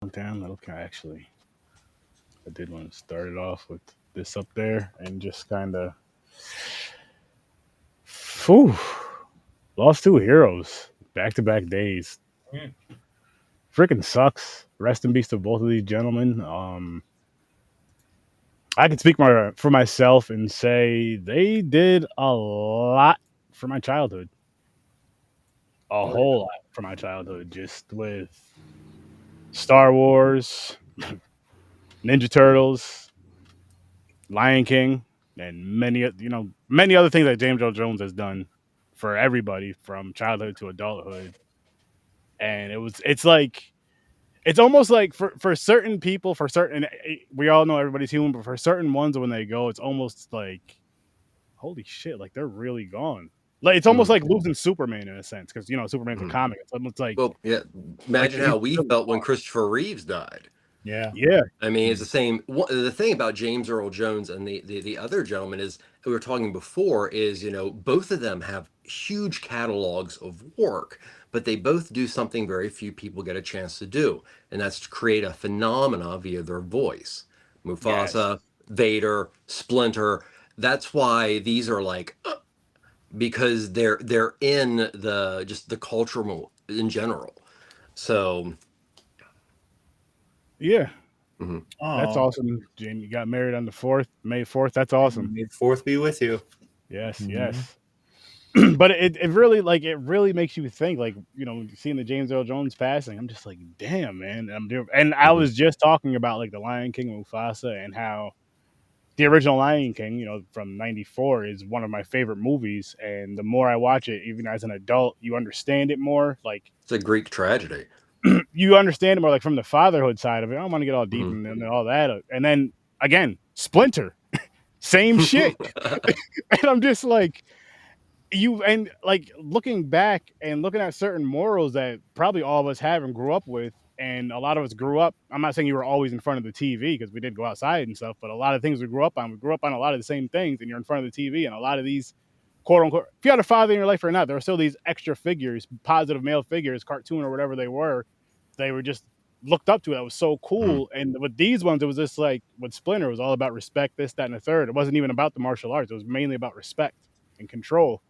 countdown. Okay, actually, I did want to start it off with this up there and just kind of, whew, lost two heroes back to back days. Mm. Freaking sucks. Rest in peace to both of these gentlemen. I can speak for myself and say they did a lot for my childhood. A Oh, yeah. whole lot for my childhood, just with Star Wars, Ninja Turtles, Lion King, and many other things that James Earl Jones has done for everybody from childhood to adulthood. And it's like it's almost like for certain people, for certain we all know everybody's human, but for certain ones when they go, it's almost like holy shit, like they're really gone. Like it's almost Mhm. like losing Superman in a sense because Superman's a Mhm. comic. It's almost Well, yeah. like Imagine he's how we really felt when gone. Christopher Reeves died. Yeah. Yeah, I mean, it's the same. The thing about James Earl Jones and the other gentleman is who we were talking before is both of them have huge catalogs of work, but they both do something very few people get a chance to do, and that's to create a phenomena via their voice. yes, Mufasa, Vader, Splinter. That's why these are like because they're in the just the cultural in general. So yeah. mhm. That's Oh, awesome, Jamie. You got married on the 4th, May 4th. That's awesome. may the fourth be with you. Yes, Mhm. yes. But it really it really makes you think seeing the James Earl Jones passing. I'm just like, damn, man. And I Mhm. was just talking about like the Lion King, Mufasa, and how the original Lion King, from '94, is one of my favorite movies. And the more I watch it, even as an adult, you understand it more. Like It's a Greek tragedy. you understand it more, like from the fatherhood side of it. I don't want to get all deep Mhm. and all that. And then again, Splinter, same shit. And I'm just like, looking back and looking at certain morals that probably all of us have and grew up with, and a lot of us grew up. I'm not saying you were always in front of the TV because we did go outside and stuff, but a lot of things we grew up on a lot of the same things, and you're in front of the TV, and a lot of these quote unquote, if you had a father in your life or not, there were still these extra figures, positive male figures, cartoon or whatever they were just looked up to. That was so Mhm. cool. And with these ones, it was just like with Splinter, it was all about respect, this, that, and the third. It wasn't even about the martial arts. It was mainly about respect and control.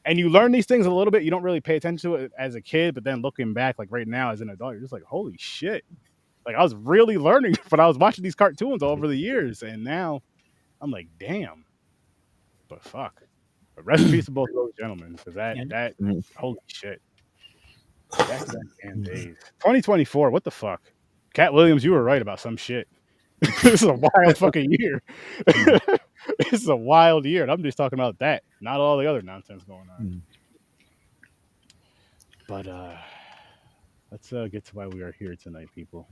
And you learn these things a little bit. You don't really pay attention to it as a kid, but then looking back, like right now as an adult, you're just like, holy shit. Like I was really learning when I was watching these cartoons all over the years. And now I'm like, damn, but fuck. But rest in peace to both of those gentlemen. Because Yeah. holy shit. Back to back damn days. 2024, what the fuck? Cat Williams, you were right about some shit. This is a wild fucking year. This is a wild year. And I'm just talking about that, not all the other nonsense going on. But let's get to why we are here tonight, people,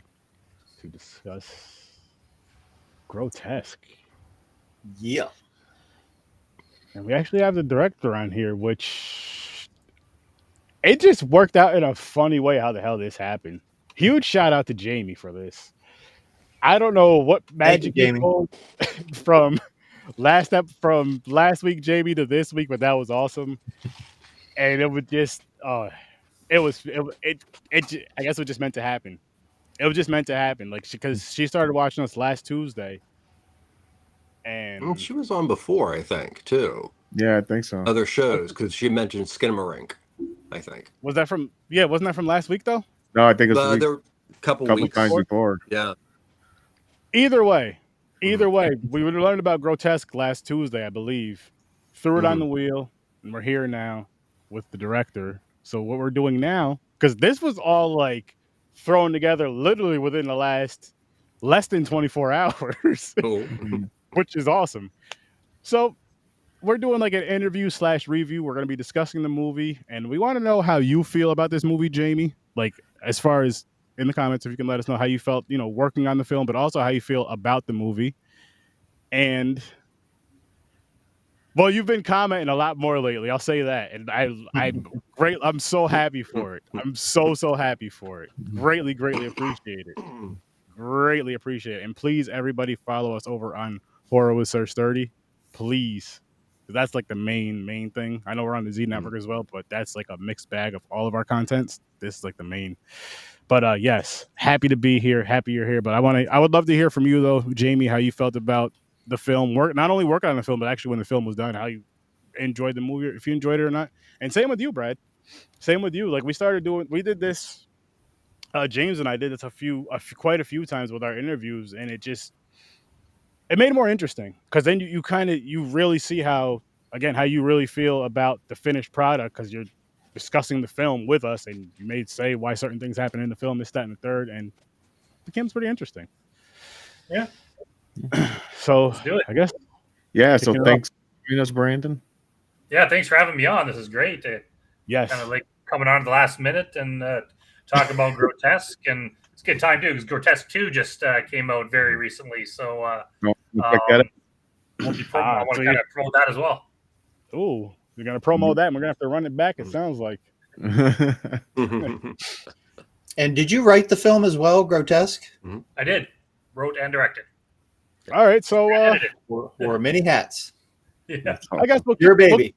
to discuss Grotesque. Yeah. And we actually have the director on here, which it just worked out in a funny way how the hell this happened. Huge shout out to Jamie for this. I don't know what Thank you, magic you Jamie. pulled from from last week, Jamie, to this week, but that was awesome. And it would just it was I guess it was just meant to happen. It was just meant to happen. Like because she started watching us last Tuesday, Well, and she was on before, I think, too. Yeah, I think so. Other shows because she mentioned Skinamarink, I think. was that from wasn't that from last week though? No, I think it's a But week, there were a couple couple times weeks. Or before. Yeah. either way, Mhm. we would learned about Grotesque last Tuesday, I believe. Threw it on the Mhm. wheel, and we're here now with the director. So what we're doing now, because this was all like thrown together literally within the last less than 24 hours, Cool. Mhm. which is awesome. So we're doing like an interview slash review. We're going to be discussing the movie, and we want to know how you feel about this movie, Jamie. Like, as far as in the comments, if you can let us know how you felt, working on the film, but also how you feel about the movie. And well, you've been commenting a lot more lately. I'll say that, and I'm great. I'm so happy for it. I'm so happy for it. Greatly appreciate it. Greatly appreciate it. And please, everybody, follow us over on Horror with Sir Sturdy. Please. That's like the main thing. I know we're on the Z Network as well, but that's like a mixed bag of all of our contents. This is like the main. But yes, happy to be here. Happy you're here. But I would love to hear from you though, Jamie, how you felt about the film. Not only working on the film, but actually when the film was done, how you enjoyed the movie, if you enjoyed it or not. And same with you, Brad. Same with you. Like we did this. James and I did this quite a few times with our interviews, and it made it more interesting because then you kind of you really see how you really feel about the finished product because you're discussing the film with us, and you may say why certain things happen in the film, this, that, and the third, and it becomes pretty interesting. Yeah. So Let's do it. I guess. Yeah. So thanks for joining us, Brandon. Yeah, thanks for having me on. This is great. Yes. Kind of like coming on at the last minute and talking about Grotesque, and it's a good time too because Grotesque 2 just came out very recently. So Check that out. I want to kind of promote that as well. Ooh, you're gonna promo that, and we're gonna have to run it back. It sounds like. And did you write the film as well, Grotesque? I did, wrote and directed. All right, so Wore many hats. Yeah, I guess Your baby.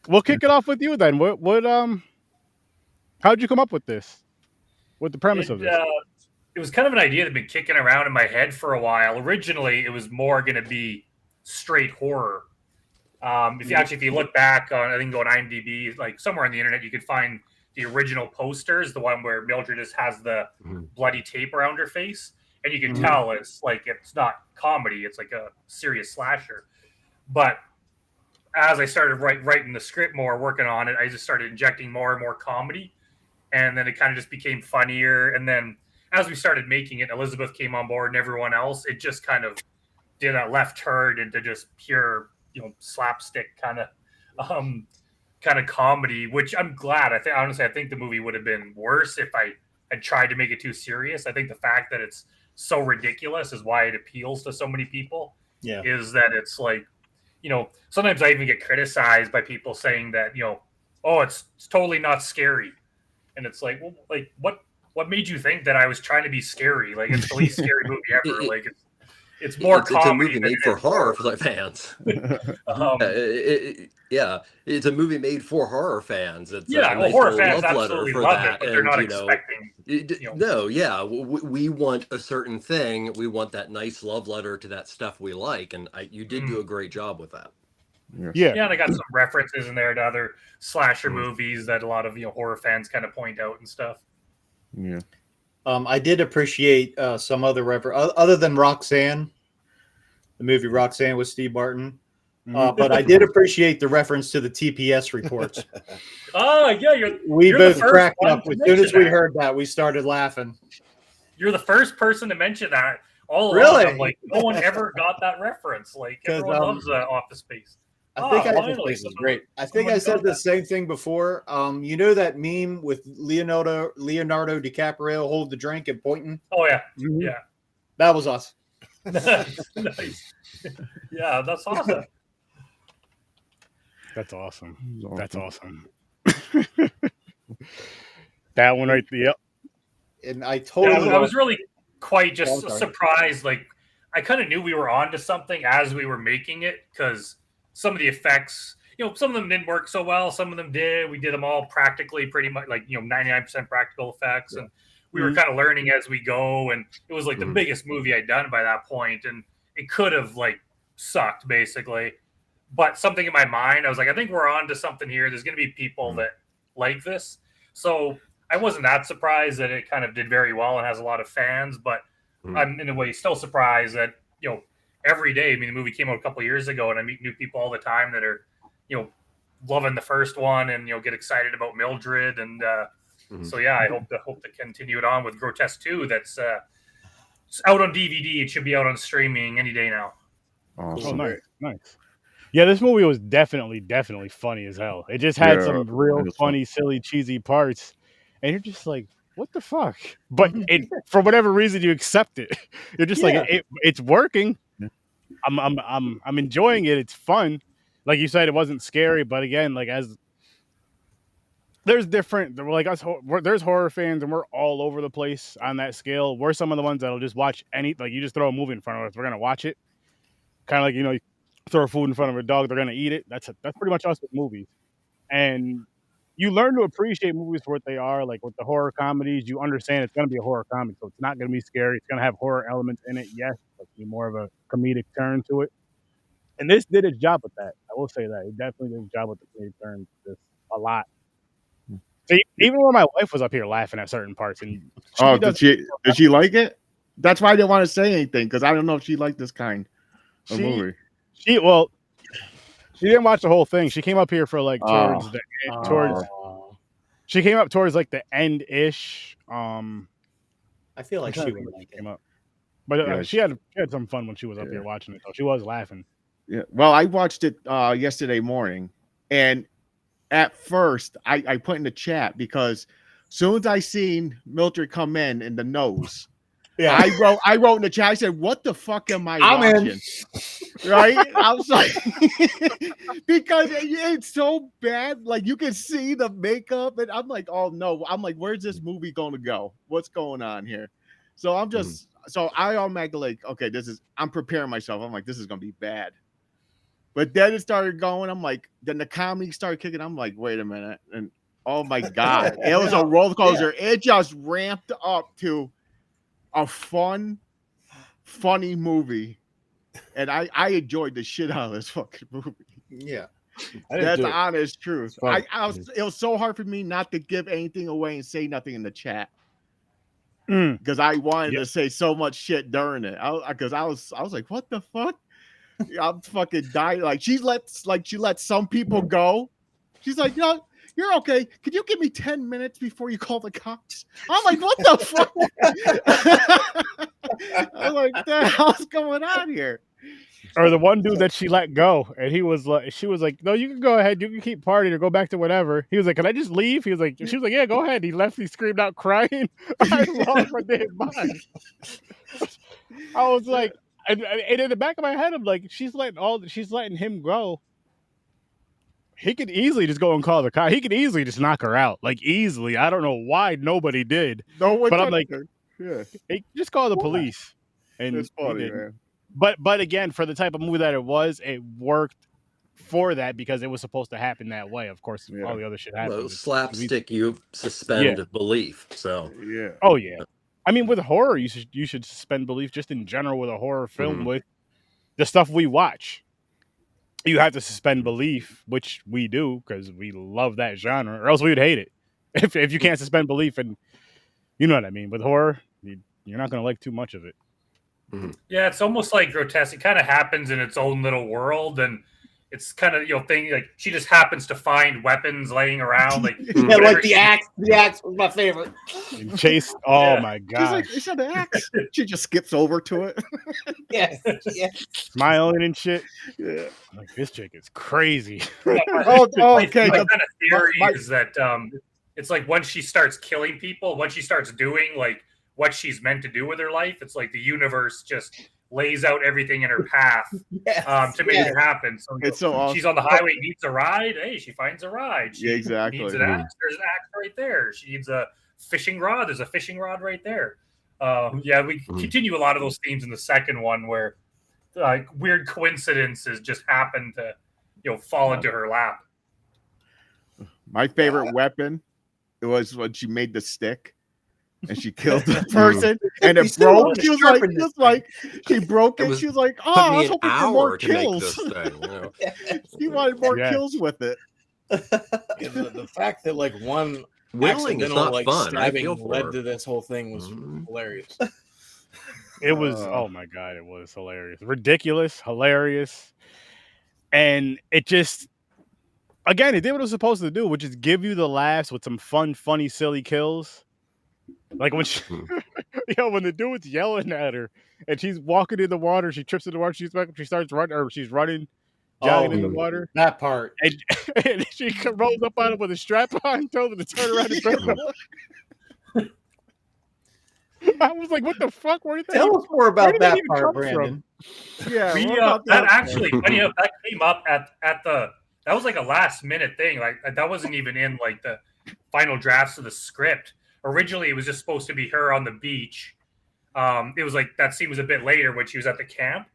We'll kick it off with you then. How'd you come up with this? With the premise of this? It was kind of an idea that had been kicking around in my head for a while. Originally, it was more going to be straight horror. If you look back on, I think go on IMDb, like somewhere on the internet, you could find the original posters, the one where Mildred just has the bloody tape around her face, and you can tell it's not comedy; it's like a serious slasher. But as I started writing the script more, working on it, I just started injecting more and more comedy, and then it kind of just became funnier. And then as we started making it, Elizabeth came on board, and everyone else, it just kind of did a left turn into just pure, slapstick kind of comedy, which I'm glad. I think the movie would have been worse if I had tried to make it too serious. I think the fact that it's so ridiculous is why it appeals to so many people. Yeah. Is that it's like, sometimes I even get criticized by people saying that, it's totally not scary. And it's like, well, like what made you think that I was trying to be scary? Like, it's the least scary movie ever. Like, it's more comedy. It's a movie made for horror fans. It's a movie made for horror fans. It's horror fans absolutely love it, but they're not expecting. We want a certain thing. We want that nice love letter to that stuff we like, and you did do a great job with that. Yeah, and I got some references in there to other slasher movies that a lot of horror fans kind of point out and stuff. Yeah. I did appreciate some other reference other than Roxanne, the movie Roxanne with Steve Martin. But I did appreciate the reference to the TPS reports. Oh, yeah. We both cracked up. As soon as we heard that, we started laughing. You're the first person to mention that. All really? Along, like, no one ever got that reference. Like, everyone loves Office Space. I think Office Space is great. I think I said the same thing before. You know that meme with Leonardo DiCaprio hold the drink and pointing? Oh, yeah. Yeah. That was us. Nice. Yeah, that's awesome. That's awesome. That's awesome. That one right there. And I totally. I was really quite just surprised. Like, I kind of knew we were on to something as we were making it, because some of the effects, some of them didn't work so well. Some of them did. We did them all practically, pretty much, like 99% practical effects, and we were kind of learning as we go. And it was like the biggest movie I'd done by that point, and it could have like sucked basically. But something in my mind, I was like, I think we're on to something here. There's going to be people that like this. So I wasn't that surprised that it kind of did very well and has a lot of fans. But I'm in a way still surprised that, every day, the movie came out a couple of years ago, and I meet new people all the time that are, loving the first one and, get excited about Mildred. And so, yeah, I hope to continue it on with Grotesque 2. That's it's out on DVD. It should be out on streaming any day now. Awesome. Oh, nice. Yeah, this movie was definitely funny as hell. It just had some real funny, silly, cheesy parts, and you're just like, "What the fuck?" But for whatever reason, you accept it. You're just like, "It's working." I'm enjoying it. It's fun. Like you said, it wasn't scary, but again, like there's there's horror fans, and we're all over the place on that scale. We're some of the ones that'll just watch you just throw a movie in front of us, we're gonna watch it. Kind of like throw food in front of a dog, they're gonna eat it. That's pretty much us with movies. And you learn to appreciate movies for what they are. Like with the horror comedies, you understand it's gonna be a horror comedy, so it's not gonna be scary. It's gonna have horror elements in it, yes, but be more of a comedic turn to it. And this did its job with that. I will say that it definitely did its job with the comedic turn. This a lot. So even when my wife was up here laughing at certain parts, and did she like it? That's why I didn't want to say anything because I don't know if she liked this kind of movie. She didn't watch the whole thing. She came up here for like towards the end, she came up towards like the end ish. I feel like she would like it. Came up. But she had some fun when she was up here watching it. So she was laughing. Yeah. Well, I watched it yesterday morning, and at first I put in the chat because soon as I seen Mildred come in the nose, I wrote in the chat. I said, "What the fuck am I watching?" Right? I was like, because it's so bad. Like you can see the makeup, and I'm like, "Oh no!" I'm like, "Where's this movie going to go? What's going on here?" So I'm just so I automatically like, okay, I'm preparing myself. I'm like, this is gonna be bad. But then it started going. I'm like, then the comedy started kicking. I'm like, wait a minute. And oh my God, it was a roller coaster. Yeah. It just ramped up to a funny movie. And I enjoyed the shit out of this fucking movie. Yeah. That's the honest truth. It was so hard for me not to give anything away and say nothing in the chat. Because I wanted to say so much shit during it. Because I was like, what the fuck? I'm fucking dying. Like she lets some people go. She's like, no, you're okay. Could you give me 10 minutes before you call the cops? I'm like, what the fuck? I'm like, what the hell's going on here? Or the one dude that she let go, and she was like, no, you can go ahead, you can keep partying or go back to whatever. He was like, can I just leave? She was like, yeah, go ahead. He left. He screamed out crying. I lost my damn mind. I was like, and in the back of my head, I'm like, she's letting him go. He could easily just go and call the cops. He could easily just knock her out, like easily. I don't know why nobody did. No one, but I'm like, hey, just call the police. And it's funny, man. But again, for the type of movie that it worked for that because it was supposed to happen that way. Of course, all the other shit happened. Well, slapstick, you suspend belief. So yeah. Oh yeah. I mean, with horror, you should suspend belief just in general with a horror film. With the stuff we watch, you have to suspend belief, which we do because we love that genre, or else we would hate it. If you can't suspend belief, and you know what I mean. With horror, you're not going to like too much of it. Yeah, it's almost like grotesque. It kind of happens in its own little world, and it's kind of thing like she just happens to find weapons laying around, like like the axe. The axe was my favorite. And Chase, my god! She's like, it's an axe. She just skips over to it. Yes. Smiling and shit. Yeah, like this chick is crazy. Okay. My kind of theory is that it's like once she starts killing people, once she starts doing like what she's meant to do with her life, it's like the universe just lays out everything in her path to make it happen. So it's so awesome. She's on the highway, needs a ride. Hey, she finds a ride. She exactly. needs an axe. There's an axe right there. She needs a fishing rod. There's a fishing rod right there. We continue a lot of those themes in the second one where weird coincidences just happen to fall into her lap. My favorite weapon was when she made the stick. And she killed the person, and it broke. She was like, she broke it. She was like, "Oh, I was hoping for more kills." She wanted more kills with it. The fact that like one whittling is not fun. Stabbing led to this whole thing was hilarious. It was oh my god, it was hilarious, ridiculous, hilarious, and it just again it did what it was supposed to do, which is give you the laughs with some fun, funny, silly kills. Like when she, when the dude's yelling at her and she's walking in the water, she trips in the water, she starts running, or she's running, jogging in the water. That part. And she rolls up on him with a strap on, told him to turn around and turn around. I was like, what the fuck? Tell us more about that part, Brandon. Yeah. That actually, funny enough, that came up at that was like a last minute thing. Like that wasn't even in like the final drafts of the script. Originally, it was just supposed to be her on the beach. It was like that scene was a bit later when she was at the camp.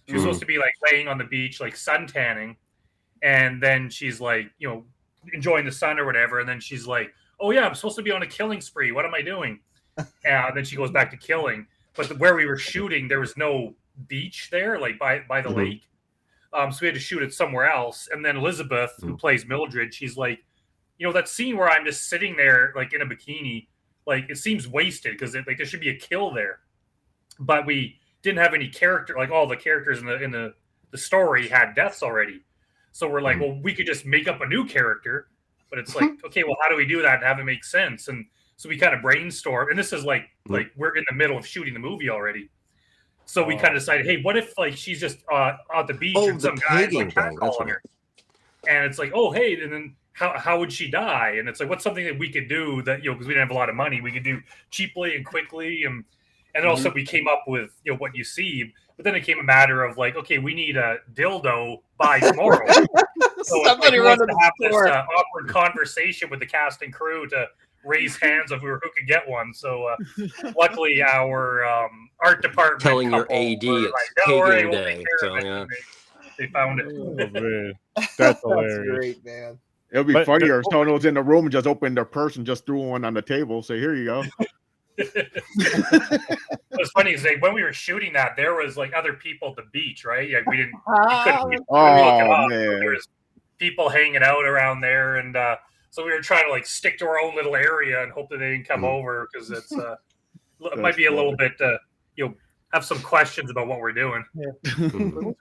She was supposed to be like laying on the beach, like sun tanning, and then she's like, enjoying the sun or whatever, and then she's like, "Oh yeah, I'm supposed to be on a killing spree. What am I doing?" And then she goes back to killing. But where we were shooting, there was no beach there, like by the lake. So we had to shoot it somewhere else. And then Elizabeth, who plays Mildred, she's like, that scene where I'm just sitting there, like in a bikini, like it seems wasted because like there should be a kill there, but we didn't have any character. Like all the characters in the story had deaths already. So we're like, well, we could just make up a new character. But it's like, okay, well, how do we do that and have it make sense? And so we kind of brainstorm. And this is like we're in the middle of shooting the movie already. So we kind of decided, hey, what if like she's just at the beach and some guy's like catcalling her? And it's like, oh, hey, and then how would she die? And it's like, what's something that we could do that, because we didn't have a lot of money, we could do cheaply and quickly. And then also we came up with, what you see. But then it came a matter of like, okay, we need a dildo by tomorrow. So somebody wants to have this awkward conversation with the cast and crew to raise hands of who could get one. So luckily our art department telling your AD it's pagan day. So, yeah. They found it. Oh, man. That's hilarious. That's great, man. It would be funnier if someone was in the room and just opened their purse and just threw one on the table. Say, here you go. What's funny is like when we were shooting that, there was like other people at the beach, right? Yeah, we couldn't look it up. Man. There was people hanging out around there, and so we were trying to like stick to our own little area and hope that they didn't come over because it's it might be a little bit have some questions about what we're doing.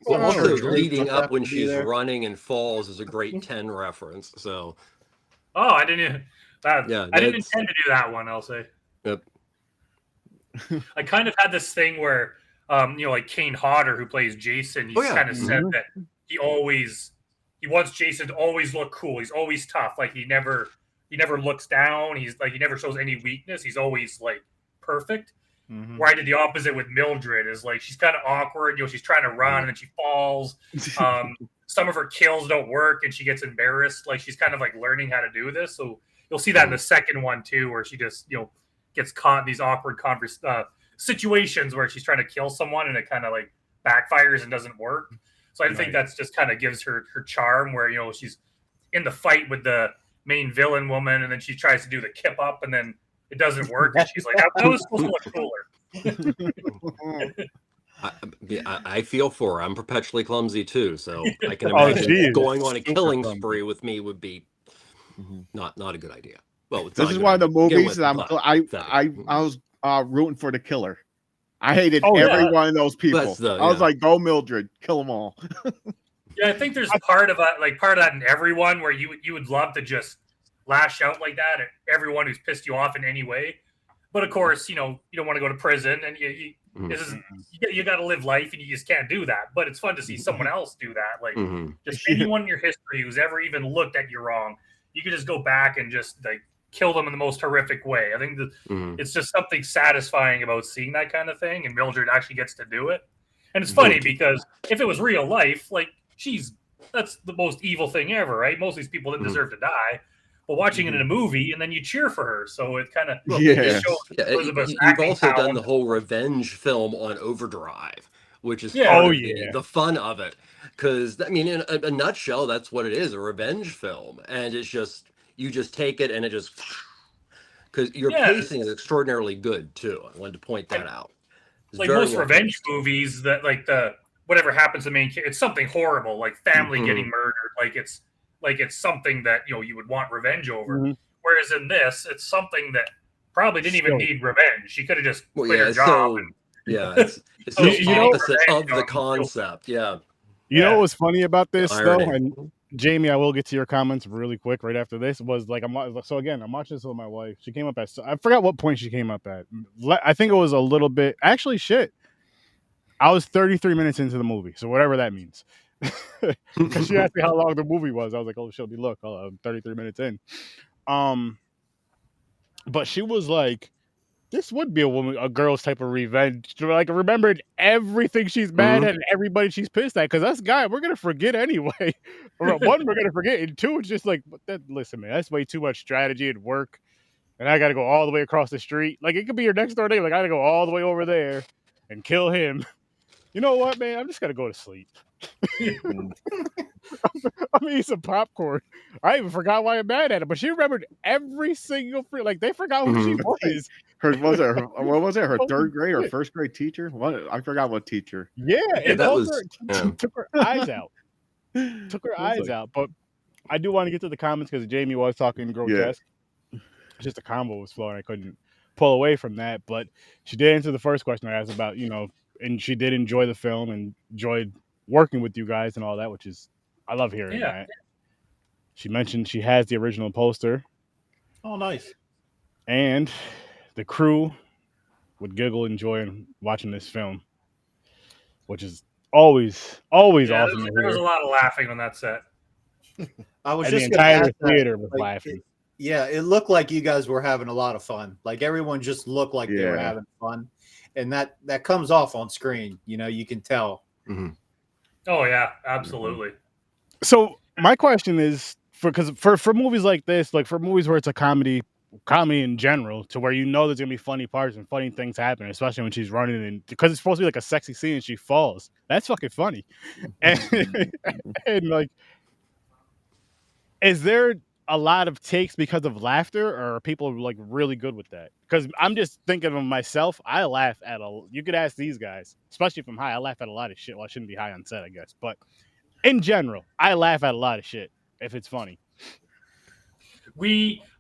Well, also leading up when she's running and falls is a great 10 reference. So, I didn't intend to do that one. I'll say. Yep. I kind of had this thing where, like Kane Hodder, who plays Jason, he's kind of said that he wants Jason to always look cool. He's always tough. Like he never looks down. He's like he never shows any weakness. He's always like perfect. Where I did the opposite with Mildred is like she's kind of awkward. She's trying to run and then she falls. Some of her kills don't work and she gets embarrassed. Like she's kind of like learning how to do this. So you'll see that in the second one too, where she just gets caught in these awkward situations where she's trying to kill someone and it kind of like backfires and doesn't work. So I think that's just kind of gives her charm where she's in the fight with the main villain woman and then she tries to do the kip up and then it doesn't work, and she's like, "That was supposed to look cooler." I feel for her. I'm perpetually clumsy too, so I can imagine going on a killing spree with me would be not a good idea. Well, this is one of the movies that I was rooting for the killer. I hated every one of those people. I was like, "Go Mildred, kill them all." Yeah, I think there's part of that in everyone where you would love to just lash out like that at everyone who's pissed you off in any way. But of course, you don't want to go to prison and you got to live life and you just can't do that. But it's fun to see someone else do that. Like just anyone in your history who's ever even looked at you wrong, you could just go back and just like kill them in the most horrific way. I think it's just something satisfying about seeing that kind of thing. And Mildred actually gets to do it. And it's funny because if it was real life, like that's the most evil thing ever, right? Most of these people didn't deserve to die. But watching it in a movie, and then you cheer for her, so it kind of shows you've also done the whole revenge film on Overdrive, which is part of the fun of it. Because I mean, in a nutshell, that's what it is—a revenge film, and it's just you just take it and it just because your pacing is extraordinarily good too. I wanted to point that out. It's like most revenge movies, that like whatever happens to the main character, it's something horrible, like family getting murdered, like it's something that you would want revenge over. Whereas in this, it's something that probably didn't even need revenge. She could have just quit her job. It's the opposite of the concept. You know what was funny about this though, and Jamie, I will get to your comments really quick right after this. Was like I'm watching this with my wife. She came up at I forgot what point she came up at. I think it was a little bit. Actually, shit. I was 33 minutes into the movie, so whatever that means. Because she asked me how long the movie was. I was like, "Oh, she'll be look, I'm 33 minutes in." But she was like, "This would be a girl's type of revenge." Like, remembered everything she's mad at and everybody she's pissed at. Because us guy, we're gonna forget anyway. One, we're gonna forget, and two, it's just like, listen, man, that's way too much strategy and work, and I got to go all the way across the street. Like, it could be your next door neighbor. Like, I got to go all the way over there and kill him. you know what, man? I'm just gonna go to sleep. I'm gonna eat some popcorn. I even forgot why I'm mad at her, but she remembered every single like they forgot who she was. What was it? Her third grade or first grade teacher? What? I forgot what teacher. Yeah, it that told was her, took her eyes out. Took her eyes out. But I do want to get to the comments because Jamie was talking grotesque. Just the combo was flowing. I couldn't pull away from that. But she did answer the first question I asked about, and she did enjoy the film and enjoyed working with you guys and all that, which is, I love hearing that. She mentioned she has the original poster. Oh, nice. And the crew would giggle, enjoy watching this film, which is always awesome to hear. There was a lot of laughing on that set. I was and just the entire theater was laughing. It looked like you guys were having a lot of fun. Like everyone just looked like they were having fun, and that comes off on screen. You can tell. Mm-hmm. Oh yeah, absolutely. So my question is, for movies like this, like for movies where it's a comedy in general, to where there's gonna be funny parts and funny things happen, especially when she's running, and because it's supposed to be like a sexy scene and she falls. That's fucking funny. And like, is there a lot of takes because of laughter, or are people like really good with that? Because I'm just thinking of myself. I laugh at you could ask these guys, especially if I'm high. I laugh at a lot of shit. Well, I shouldn't be high on set, I guess, but in general, I laugh at a lot of shit if it's funny.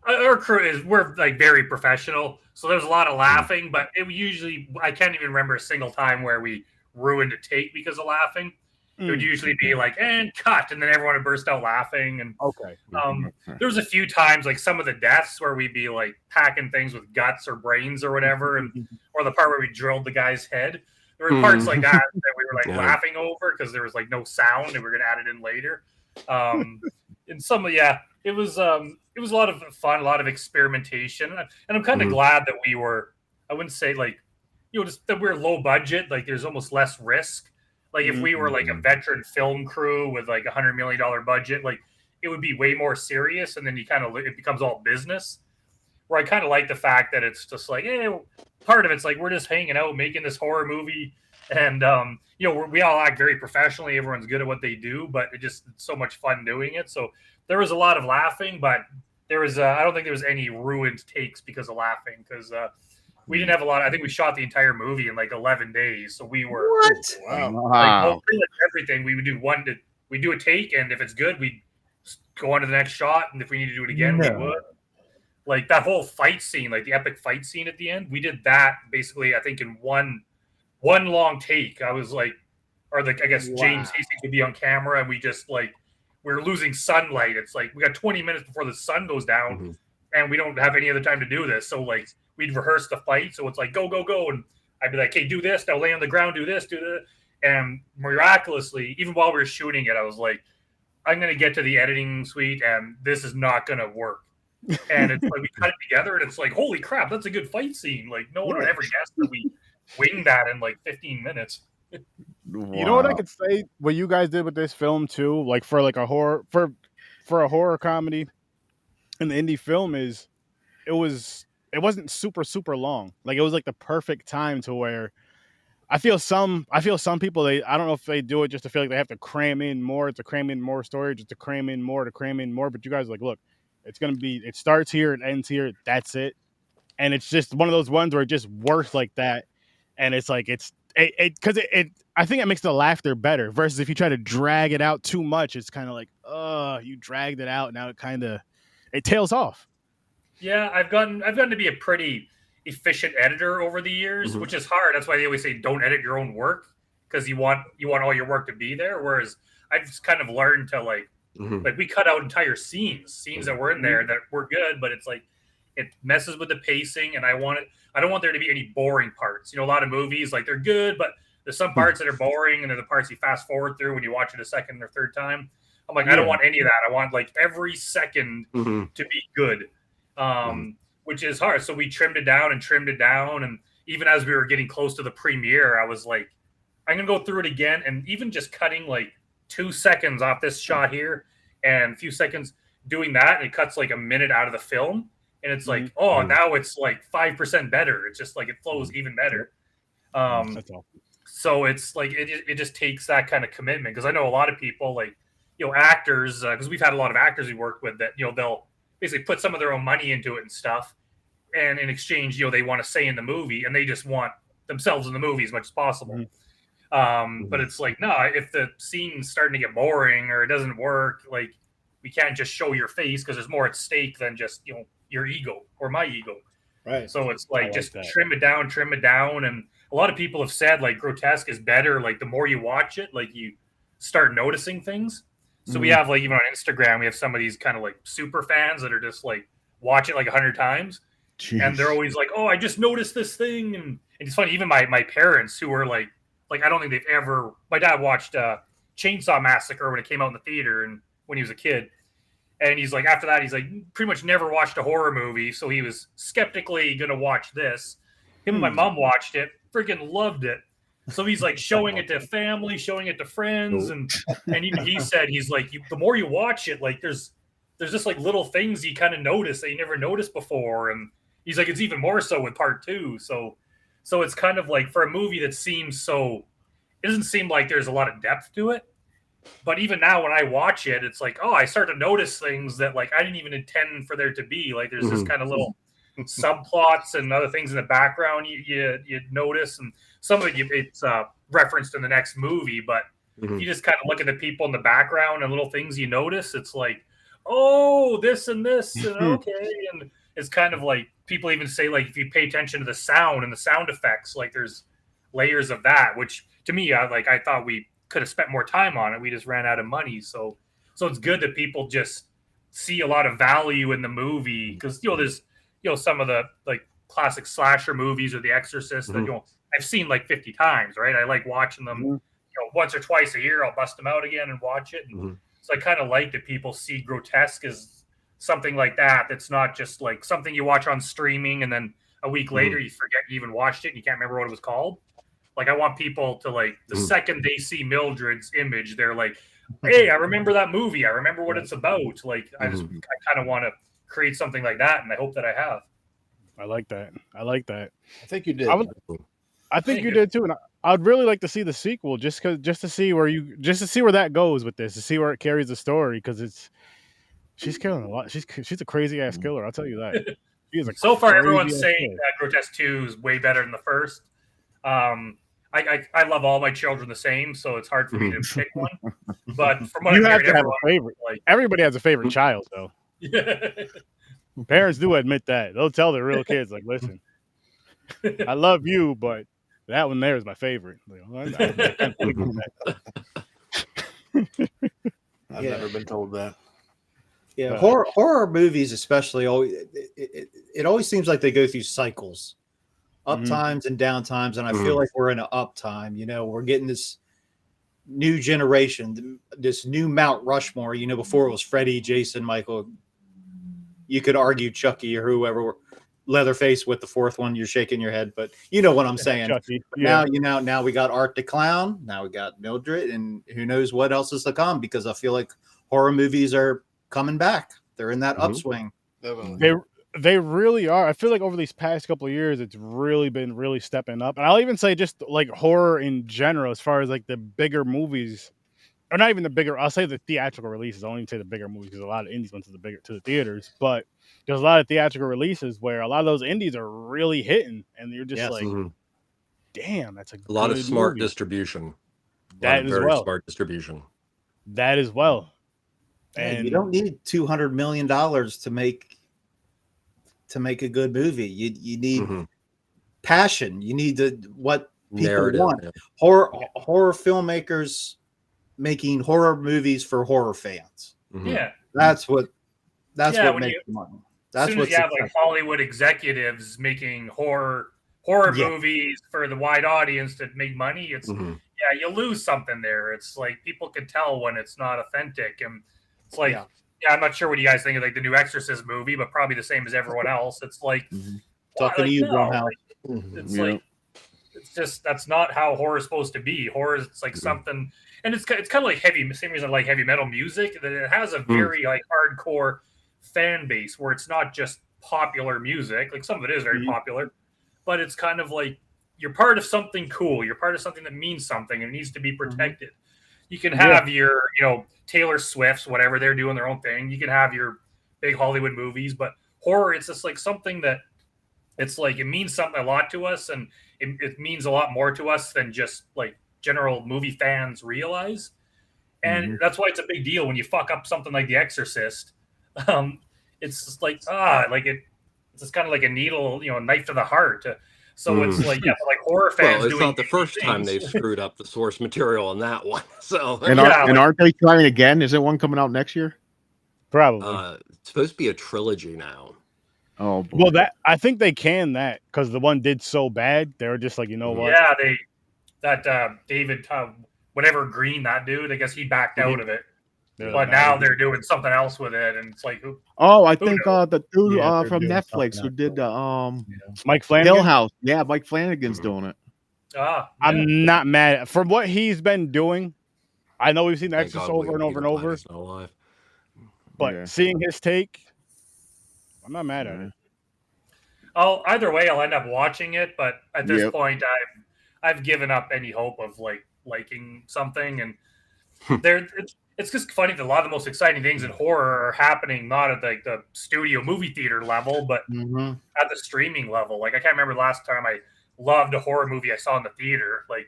Our crew we're like very professional, so there's a lot of laughing, but I can't even remember a single time where we ruined a take because of laughing. It would usually be like, and cut, and then everyone would burst out laughing. And there was a few times, like some of the deaths, where we'd be like packing things with guts or brains or whatever, or the part where we drilled the guy's head. There were parts like that we were like laughing over because there was like no sound, and we were gonna add it in later. And it was a lot of fun, a lot of experimentation, and I'm kind of glad that we were. I wouldn't say like, just that we're low budget. Like there's almost less risk. Like if we were like a veteran film crew with like $100 million budget, like it would be way more serious, and then it becomes all business. Where I kind of like the fact that it's just like, part of it's like we're just hanging out making this horror movie, and we all act very professionally. Everyone's good at what they do, but it's so much fun doing it. So there was a lot of laughing, but there was I don't think there was any ruined takes because of laughing, because we didn't have a lot. I think we shot the entire movie in like 11 days. So we were like, everything. We would do we do a take, and if it's good, we'd go on to the next shot. And if we need to do it again, we would. Like that whole fight scene, like the epic fight scene at the end, we did that basically, I think, in one long take. I was like, I guess James Hastings would be on camera, and we just like, we're losing sunlight. It's like we got 20 minutes before the sun goes down, and we don't have any other time to do this. So like, we'd rehearse the fight. So it's like, go, and I'd be like, hey, do this. Now lay on the ground, do this, do that. And miraculously, even while we were shooting it, I was like, I'm going to get to the editing suite, and this is not going to work. And it's like, we cut it together, and it's like, holy crap, that's a good fight scene. Like, no one would ever guess that we winged that in like 15 minutes. You know what I could say? What you guys did with this film too, like for like a horror, for a horror comedy in the indie film, is it wasn't super long. Like it was like the perfect time to where I feel some people, I don't know if they do it just to feel like they have to cram in more story, just to cram in more. But you guys are like, look, it starts here, it ends here, that's it. And it's just one of those ones where it just works like that. And it's like, I think it makes the laughter better versus if you try to drag it out too much, it's kind of like, you dragged it out. Now it tails off. Yeah. I've gotten to be a pretty efficient editor over the years, which is hard. That's why they always say don't edit your own work, because you want all your work to be there. Whereas I've just kind of learned to like we cut out entire scenes that were in there that were good, but it's like it messes with the pacing, and I don't want there to be any boring parts. A lot of movies, like, they're good, but there's some parts that are boring, and they're the parts you fast forward through when you watch it a second or third time. I'm like, I don't want any of that. I want like every second to be good. Which is hard. So we trimmed it down. And even as we were getting close to the premiere, I was like, I'm going to go through it again. And even just cutting like 2 seconds off this shot here and a few seconds doing that, and it cuts like a minute out of the film. And it's like, now it's like 5% better. It's just like, it flows even better. That's all. So it's like it just takes that kind of commitment, because I know a lot of people, like, actors, because we've had a lot of actors we work with that, they'll basically put some of their own money into it and stuff, and in exchange, they want to say in the movie, and they just want themselves in the movie as much as possible. But it's like, no, if the scene's starting to get boring or it doesn't work, like, we can't just show your face, because there's more at stake than just your ego or my ego. Right. So it's like, just that. trim it down. And a lot of people have said, like, Grotesque is better. Like, the more you watch it, like, you start noticing things. So we have, like, even on Instagram, we have some of these kind of like super fans that are just like watch it like 100 times. Jeez. And they're always like, oh, I just noticed this thing. And it's funny, even my parents, who were like, I don't think they've ever, my dad watched Chainsaw Massacre when it came out in the theater and when he was a kid. And he's like, after that, he's like, pretty much never watched a horror movie. So he was skeptically going to watch this. Him and my mom watched it, freaking loved it. So he's like showing it to family, showing it to friends. And even he said, he's like, the more you watch it, like, there's just like little things you kind of notice that you never noticed before. And he's like, it's even more so with part 2. So it's kind of like, for a movie that seems so, it doesn't seem like there's a lot of depth to it. But even now when I watch it, it's like, oh, I start to notice things that, like, I didn't even intend for there to be. Like, there's this kind of little subplots and other things in the background you notice. And some of it, it's referenced in the next movie. But you just kind of look at the people in the background and little things you notice. It's like, oh, this and this. And okay. And it's kind of like, people even say, like, if you pay attention to the sound and the sound effects, like, there's layers of that, which to me, I thought we could have spent more time on it. We just ran out of money. So it's good that people just see a lot of value in the movie, because there's some of the like classic slasher movies or The Exorcist that I've seen like 50 times, right? I like watching them once or twice a year. I'll bust them out again and watch it. So I kind of like that people see Grotesque as something like that, that's not just like something you watch on streaming and then a week later you forget you even watched it and you can't remember what it was called. Like, I want people to, like, the second they see Mildred's image, they're like, hey, I remember that movie. I remember what it's about. Like, I kind of want to create something like that, and I hope that I have. I like that. I think you did. I think you did too, and I'd really like to see the sequel, just to see where that goes with this, to see where it carries the story, because she's killing a lot. She's a crazy ass killer. I'll tell you that. She is so far, everyone's saying that Grotesque 2 is way better than the first. I love all my children the same, so it's hard for me to pick one. But from what you I'm have hearing, to have a favorite. Like, everybody has a favorite child, though. Parents do admit that. They'll tell their real kids, like, listen, I love you, but that one there is my favorite. I've never been told that. Yeah, horror movies especially, it always seems like they go through cycles. Up times and down times, and I feel like we're in an up time. We're getting this new generation, this new Mount Rushmore. Before it was Freddy, Jason, Michael. You could argue Chucky or whoever. Leatherface with the fourth one. You're shaking your head, but you know what I'm saying. Chucky, yeah. Now we got Art the Clown. Now we got Mildred, and who knows what else is to come? Because I feel like horror movies are coming back. They're in that upswing. They really are. I feel like over these past couple of years, it's really been stepping up. And I'll even say just like horror in general, as far as like the bigger movies, or not even the bigger, I'll say the theatrical releases. I won't even say the bigger movies, because a lot of indies went to the theaters. But there's a lot of theatrical releases where a lot of those indies are really hitting, and you're just damn, that's a lot of smart movie. Distribution. That as very well. Smart distribution. That as well. And you don't need $200 million to make a good movie. You need passion. You need what people narrative, want. Yeah. Horror filmmakers making horror movies for horror fans. Yeah, that's what makes money. That's what you have like Hollywood executives making horror movies for the wide audience to make money. It's you lose something there. It's like people can tell when it's not authentic, and it's like. Yeah, I'm not sure what you guys think of like the new Exorcist movie, but probably the same as everyone else. It's like talking to you, Blumhouse. It's like it's just that's not how horror is supposed to be. Horror is it's like something, and it's kind of like heavy. Same reason I like heavy metal music. That it has a very like hardcore fan base where it's not just popular music. Like some of it is very popular, but it's kind of like you're part of something cool. You're part of something that means something and needs to be protected. You can have your, Taylor Swift's, whatever, they're doing their own thing. You can have your big Hollywood movies, but horror, it's just like something that it's like it means something a lot to us, and it means a lot more to us than just like general movie fans realize. And that's why it's a big deal when you fuck up something like The Exorcist. It's just like it's just kind of like a needle, a knife to the heart. So it's like, like horror fans. Well, it's not the first time they've screwed up the source material on that one. So and aren't they trying again? Isn't one coming out next year? Probably. It's supposed to be a trilogy now. Oh, boy. Well, I think they can that because the one did so bad. They were just like, you know what? Yeah, David, whatever Green, that dude. I guess he backed out of it. But now they're doing something else with it, and it's like, I think the dude from Netflix who did the Mike Flanagan. Hill House. Yeah, Mike Flanagan's doing it. I'm not mad for what he's been doing. I know we've seen The Exorcist over and over and over. But seeing his take, I'm not mad at it. Either way, I'll end up watching it. But at this point, I've given up any hope of liking something, and it's just funny that a lot of the most exciting things in horror are happening not at the studio movie theater level, but at the streaming level. Like I can't remember the last time I loved a horror movie I saw in the theater. Like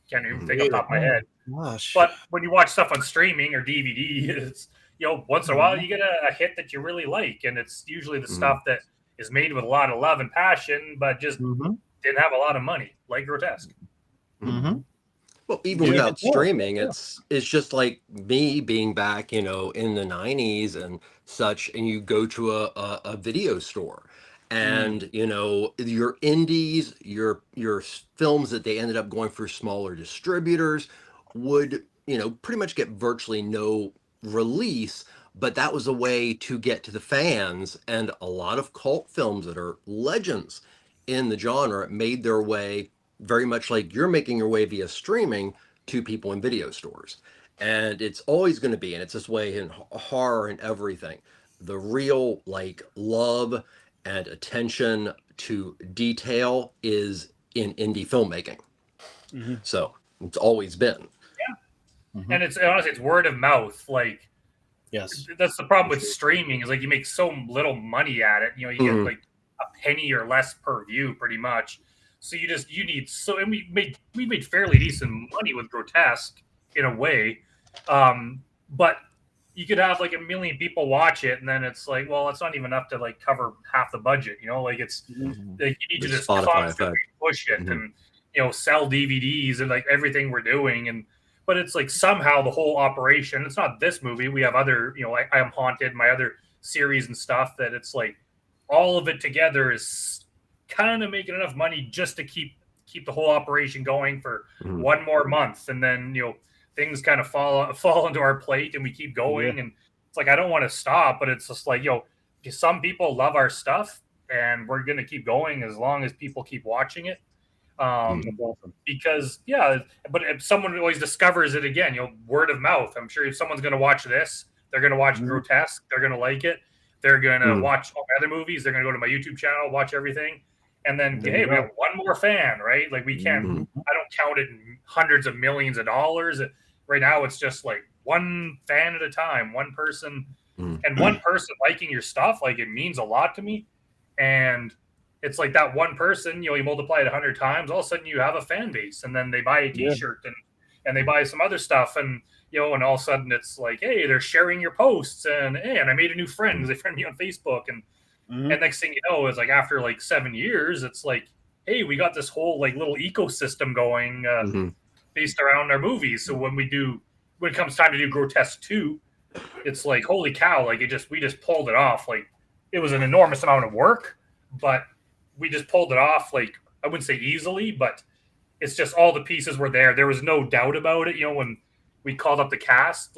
can't even think off the top of my head. Gosh. But when you watch stuff on streaming or DVD, it's once in a while you get a hit that you really like, and it's usually the stuff that is made with a lot of love and passion, but just didn't have a lot of money, like Grotesque. Well, even without streaming, it's just like me being back, in the 90s and such, and you go to a video store, and your indies, your films that they ended up going for smaller distributors would pretty much get virtually no release, but that was a way to get to the fans, and a lot of cult films that are legends in the genre made their way, very much like you're making your way via streaming, to people in video stores. And it's always going to be, and it's this way in horror and everything, the real love and attention to detail is in indie filmmaking. So it's always been. And it's honestly, it's word of mouth. Yes, that's the problem with streaming, is you make so little money at it. You get a penny or less per view pretty much. So you need and we made fairly decent money with Grotesque in a way, but you could have a million people watch it, and then it's well, it's not even enough to cover half the budget. It's you need to just constantly push it and sell DVDs and everything we're doing, but it's somehow the whole operation. It's not this movie. We have other I Am Haunted, my other series and stuff, that it's all of it together is kind of making enough money just to keep the whole operation going for one more month, and then things kind of fall into our plate, and we keep going, and it's I don't want to stop, but it's just some people love our stuff, and we're gonna keep going as long as people keep watching it. Because but if someone always discovers it again, word of mouth. I'm sure if someone's gonna watch this, they're gonna watch Grotesque, they're gonna like it, they're gonna watch all my other movies, they're gonna go to my YouTube channel, watch everything. And then, hey, we have one more fan, right? We can't, I don't count it in hundreds of millions of dollars. Right now, it's just one fan at a time, one person, and one person liking your stuff. It means a lot to me. And it's that one person, you multiply it 100 times, all of a sudden you have a fan base, and then they buy a t-shirt and they buy some other stuff. And, and all of a sudden it's hey, they're sharing your posts, and I made a new friend because they friend me on Facebook. And next thing you know is after 7 years, it's hey, we got this whole little ecosystem going based around our movies. So when it comes time to do Grotesque 2, it's holy cow, we just pulled it off. It was an enormous amount of work, but we just pulled it off. I wouldn't say easily, but it's just all the pieces were there. There was no doubt about it. When we called up the cast,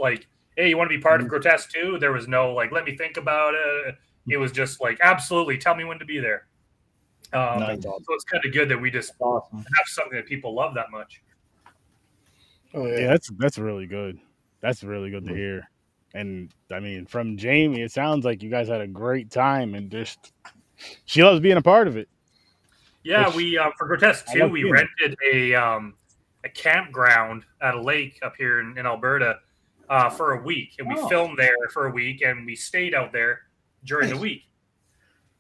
hey, you want to be part of Grotesque 2? There was no let me think about it. It was just absolutely, tell me when to be there. So it's kind of good that we just have something that people love that much. Oh yeah, that's really good. That's really good to hear. And I mean, from Jamie, it sounds like you guys had a great time, and just she loves being a part of it. Yeah, Which, we for Grotesque 2, we rented a campground at a lake up here in Alberta for a week, and we filmed there for a week, and we stayed out there during the week.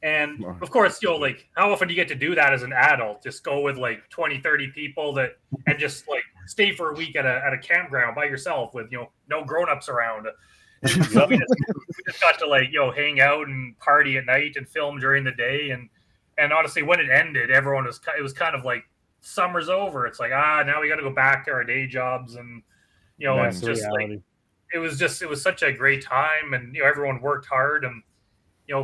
And of course, like, how often do you get to do that as an adult? Just go with like 20, 30 people and just like stay for a week at a campground by yourself with, no grown-ups around. And so we just got to like, hang out and party at night and film during the day. And honestly, when it ended, it was kind of like summer's over. It's like, now we got to go back to our day jobs. And, it's just like, it was such a great time. And, everyone worked hard and,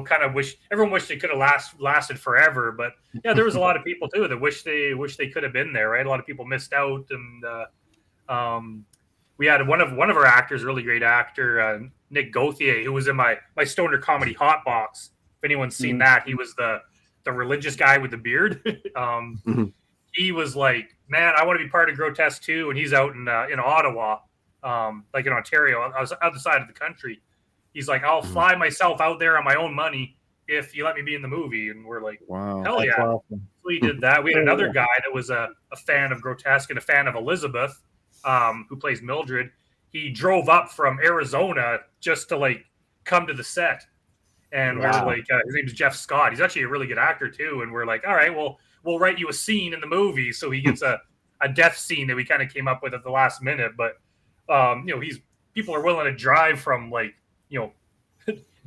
kind of everyone wished it could have lasted forever. But yeah, there was a lot of people too that wish they could have been there, right? A lot of people missed out. And we had one of our actors, really great actor, Nick Gauthier, who was in my stoner comedy Hot Box. If anyone's seen that, he was the religious guy with the beard. He was like, man, I want to be part of Grotesque too. And he's out in Ottawa, like in Ontario, out the side of the country. He's like, I'll fly myself out there on my own money if you let me be in the movie. And we're like, wow, hell yeah. Awesome. So we did that. We had another guy that was a fan of Grotesque and a fan of Elizabeth, who plays Mildred. He drove up from Arizona just to like come to the set. And we're like, his name is Jeff Scott. He's actually a really good actor too. And we're like, all right, well, we'll write you a scene in the movie. So he gets a death scene that we kind of came up with at the last minute. But, people are willing to drive from like,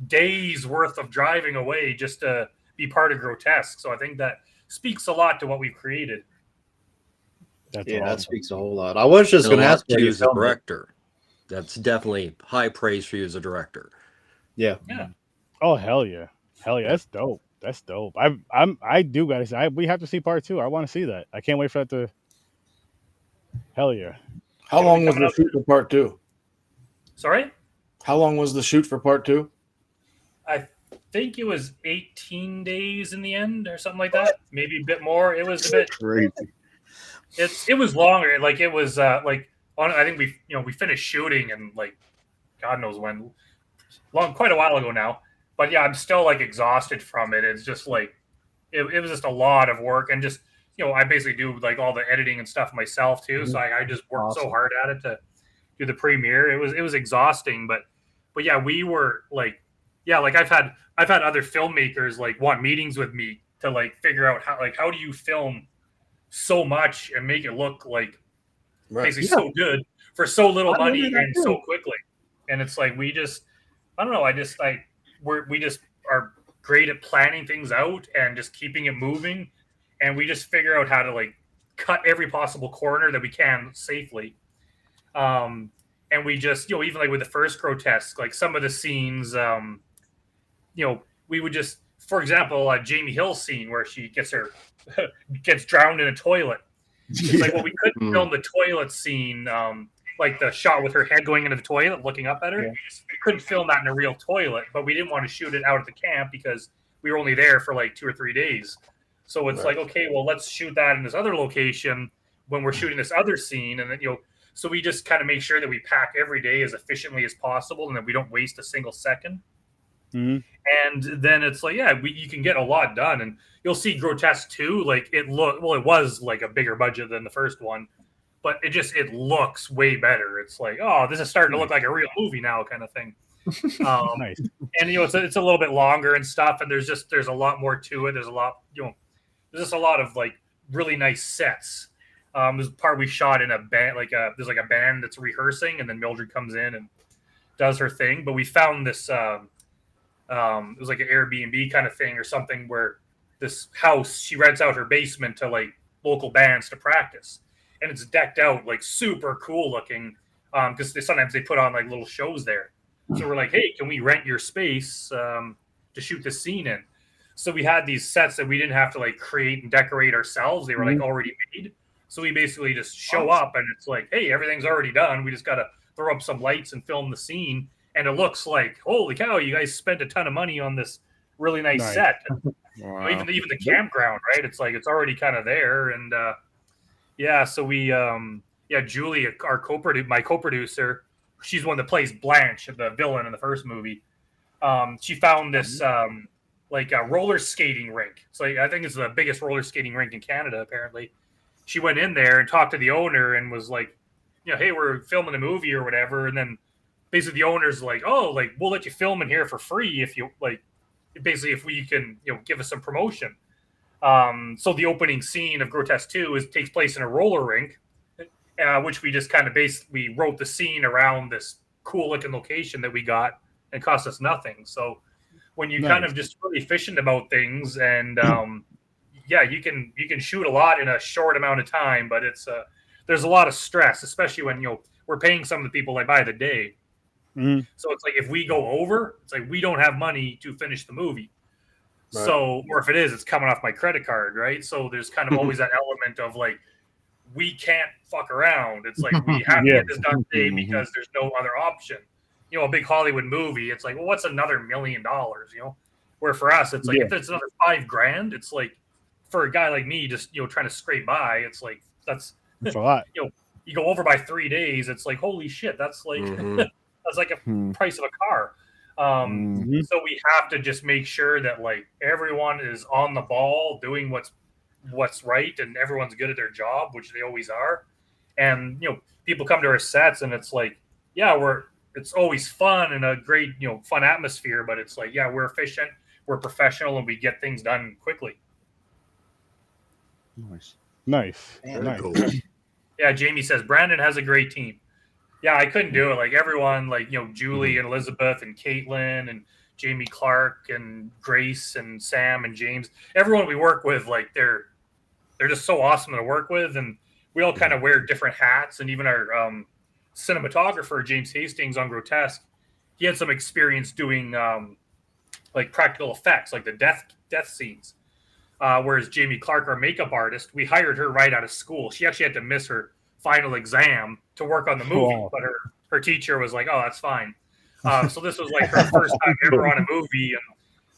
days worth of driving away just to be part of Grotesque. So I think that speaks a lot to what we've created. That speaks a whole lot. I was just going to ask you as a director. That's definitely high praise for you as a director. Yeah. Oh, hell yeah. That's dope. I do gotta say, we have to see part 2. I want to see that. I can't wait for that to. Hell yeah. How long was the shoot for part 2? Sorry? How long was the shoot for part 2? I think it was 18 days in the end or something like that. Maybe a bit more. It was a bit crazy. It was longer. Like it was I think we finished shooting and like God knows when, quite a while ago now. But yeah, I'm still like exhausted from it. It's just like it was just a lot of work and just I basically do like all the editing and stuff myself too. So I just worked so hard at it to do the premiere. It was exhausting, but yeah, we were like, like I've had other filmmakers like want meetings with me to like figure out how do you film so much and make it look like basically so good for so little money and so quickly. And it's like we just I don't know. We just are great at planning things out and just keeping it moving, and we just figure out how to like cut every possible corner that we can safely. And we just even like with the first Grotesque, like some of the scenes, we would just, for example, Jamie Hill's scene where she gets drowned in a toilet. It's like, well, we couldn't film the toilet scene, like the shot with her head going into the toilet, looking up at her. Yeah. We couldn't film that in a real toilet, but we didn't want to shoot it out at the camp because we were only there for like 2 or 3 days. So it's like, okay, well, let's shoot that in this other location when we're shooting this other scene. And then, so we just kind of make sure that we pack every day as efficiently as possible and that we don't waste a single second. Mm-hmm. And then it's like, you can get a lot done. And you'll see Grotesque 2, like it was like a bigger budget than the first one, but it looks way better. It's like, oh, this is starting to look like a real movie now kind of thing. Nice. And, it's a little bit longer and stuff. And there's a lot more to it. There's a lot, there's just a lot of like really nice sets. There's a part we shot in a band, there's like a band that's rehearsing, and then Mildred comes in and does her thing. But we found this, it was like an Airbnb kind of thing or something where this house, she rents out her basement to like local bands to practice. And it's decked out like super cool looking because sometimes they put on like little shows there. So we're like, hey, can we rent your space to shoot this scene in? So we had these sets that we didn't have to like create and decorate ourselves. They were like already made. So we basically just show up and it's like, hey, everything's already done. We just got to throw up some lights and film the scene. And it looks like, holy cow, you guys spent a ton of money on this really nice set. Wow. Even the campground, right? It's like, it's already kind of there. And so we, Julie, my co-producer, she's one that plays Blanche, the villain in the first movie. She found this, like a roller skating rink. So I think it's the biggest roller skating rink in Canada, apparently. She went in there and talked to the owner and was like, hey, we're filming a movie or whatever. And then basically the owner's like, oh, like, we'll let you film in here for free if you like, basically if we can, give us some promotion. So the opening scene of Grotesque 2 takes place in a roller rink, which we just kind of we wrote the scene around this cool looking location that we got and cost us nothing. So when you kind of just really efficient about things and you can shoot a lot in a short amount of time, but there's a lot of stress, especially when we're paying some of the people like by the day. So it's like if we go over, it's like we don't have money to finish the movie. Right. So, or if it is, it's coming off my credit card, right? So there's kind of always that element of like we can't fuck around. It's like we have to get this done today because there's no other option. A big Hollywood movie, it's like, well, what's another $1 million? Where for us, it's like if it's another $5,000, it's like for a guy like me, just trying to scrape by, it's like that's a lot. You go over by 3 days, it's like holy shit, that's like that's like a price of a car. So we have to just make sure that like everyone is on the ball, doing what's right, and everyone's good at their job, which they always are. And people come to our sets, and it's like, it's always fun and a great fun atmosphere, but it's like we're efficient, we're professional, and we get things done quickly. Nice. Cool. Jamie says Brandon has a great team. I couldn't do it. Like everyone, like Julie and Elizabeth and Caitlin and Jamie Clark and Grace and Sam and James. Everyone we work with, like they're just so awesome to work with, and we all kind of wear different hats. And even our cinematographer James Hastings on Grotesque, he had some experience doing like practical effects, like the death scenes. Whereas Jamie Clark, our makeup artist, we hired her right out of school. She actually had to miss her final exam to work on the movie, but her teacher was like, "Oh, that's fine." So this was like her first time ever on a movie, and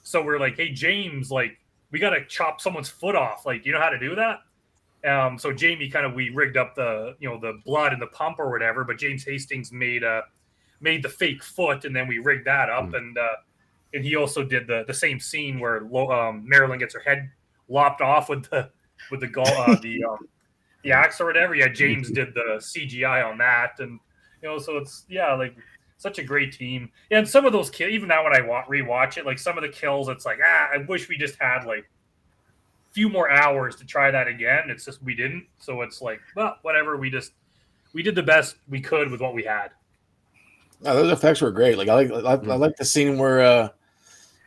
so we're like, "Hey, James, like we got to chop someone's foot off. Like, you know how to do that?" So Jamie we rigged up the the blood and the pump or whatever, but James Hastings made the fake foot, and then we rigged that up, and he also did the same scene where Marilyn gets her head lopped off with the axe or whatever. James did the CGI on that, and so it's like such a great team. And some of those kills, even now when I rewatch it, like some of the kills, it's like I wish we just had like a few more hours to try that again. It's just we didn't, so it's like, well, whatever. We did the best we could with what we had. No, those effects were great. Like I like the scene where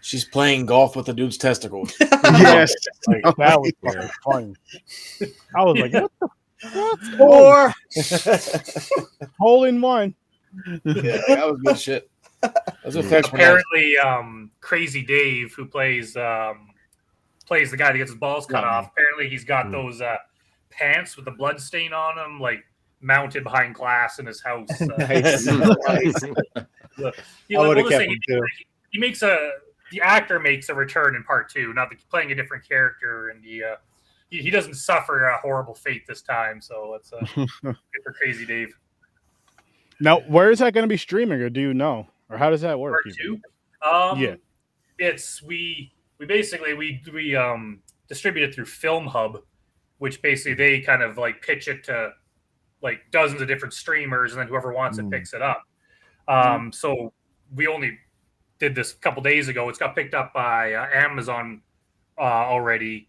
she's playing golf with the dude's testicles. Yes, like, that was fucking funny. I was like, what the fuck? Hole in one. Yeah, that was good shit. Those effects apparently, Crazy Dave, who plays the guy that gets his balls cut off. Apparently, he's got those pants with the blood stain on them, like mounted behind glass in his house. Nice. He makes the actor makes a return in part 2, not playing a different character, and he doesn't suffer a horrible fate this time. So it's good for Crazy Dave. Now, where is that going to be streaming, or do you know, or how does that work? Part 2, it's we basically distribute it through Film Hub, which basically they kind of like pitch it to like dozens of different streamers, and then whoever wants it picks it up. So we only did this a couple days ago. It's got picked up by Amazon already.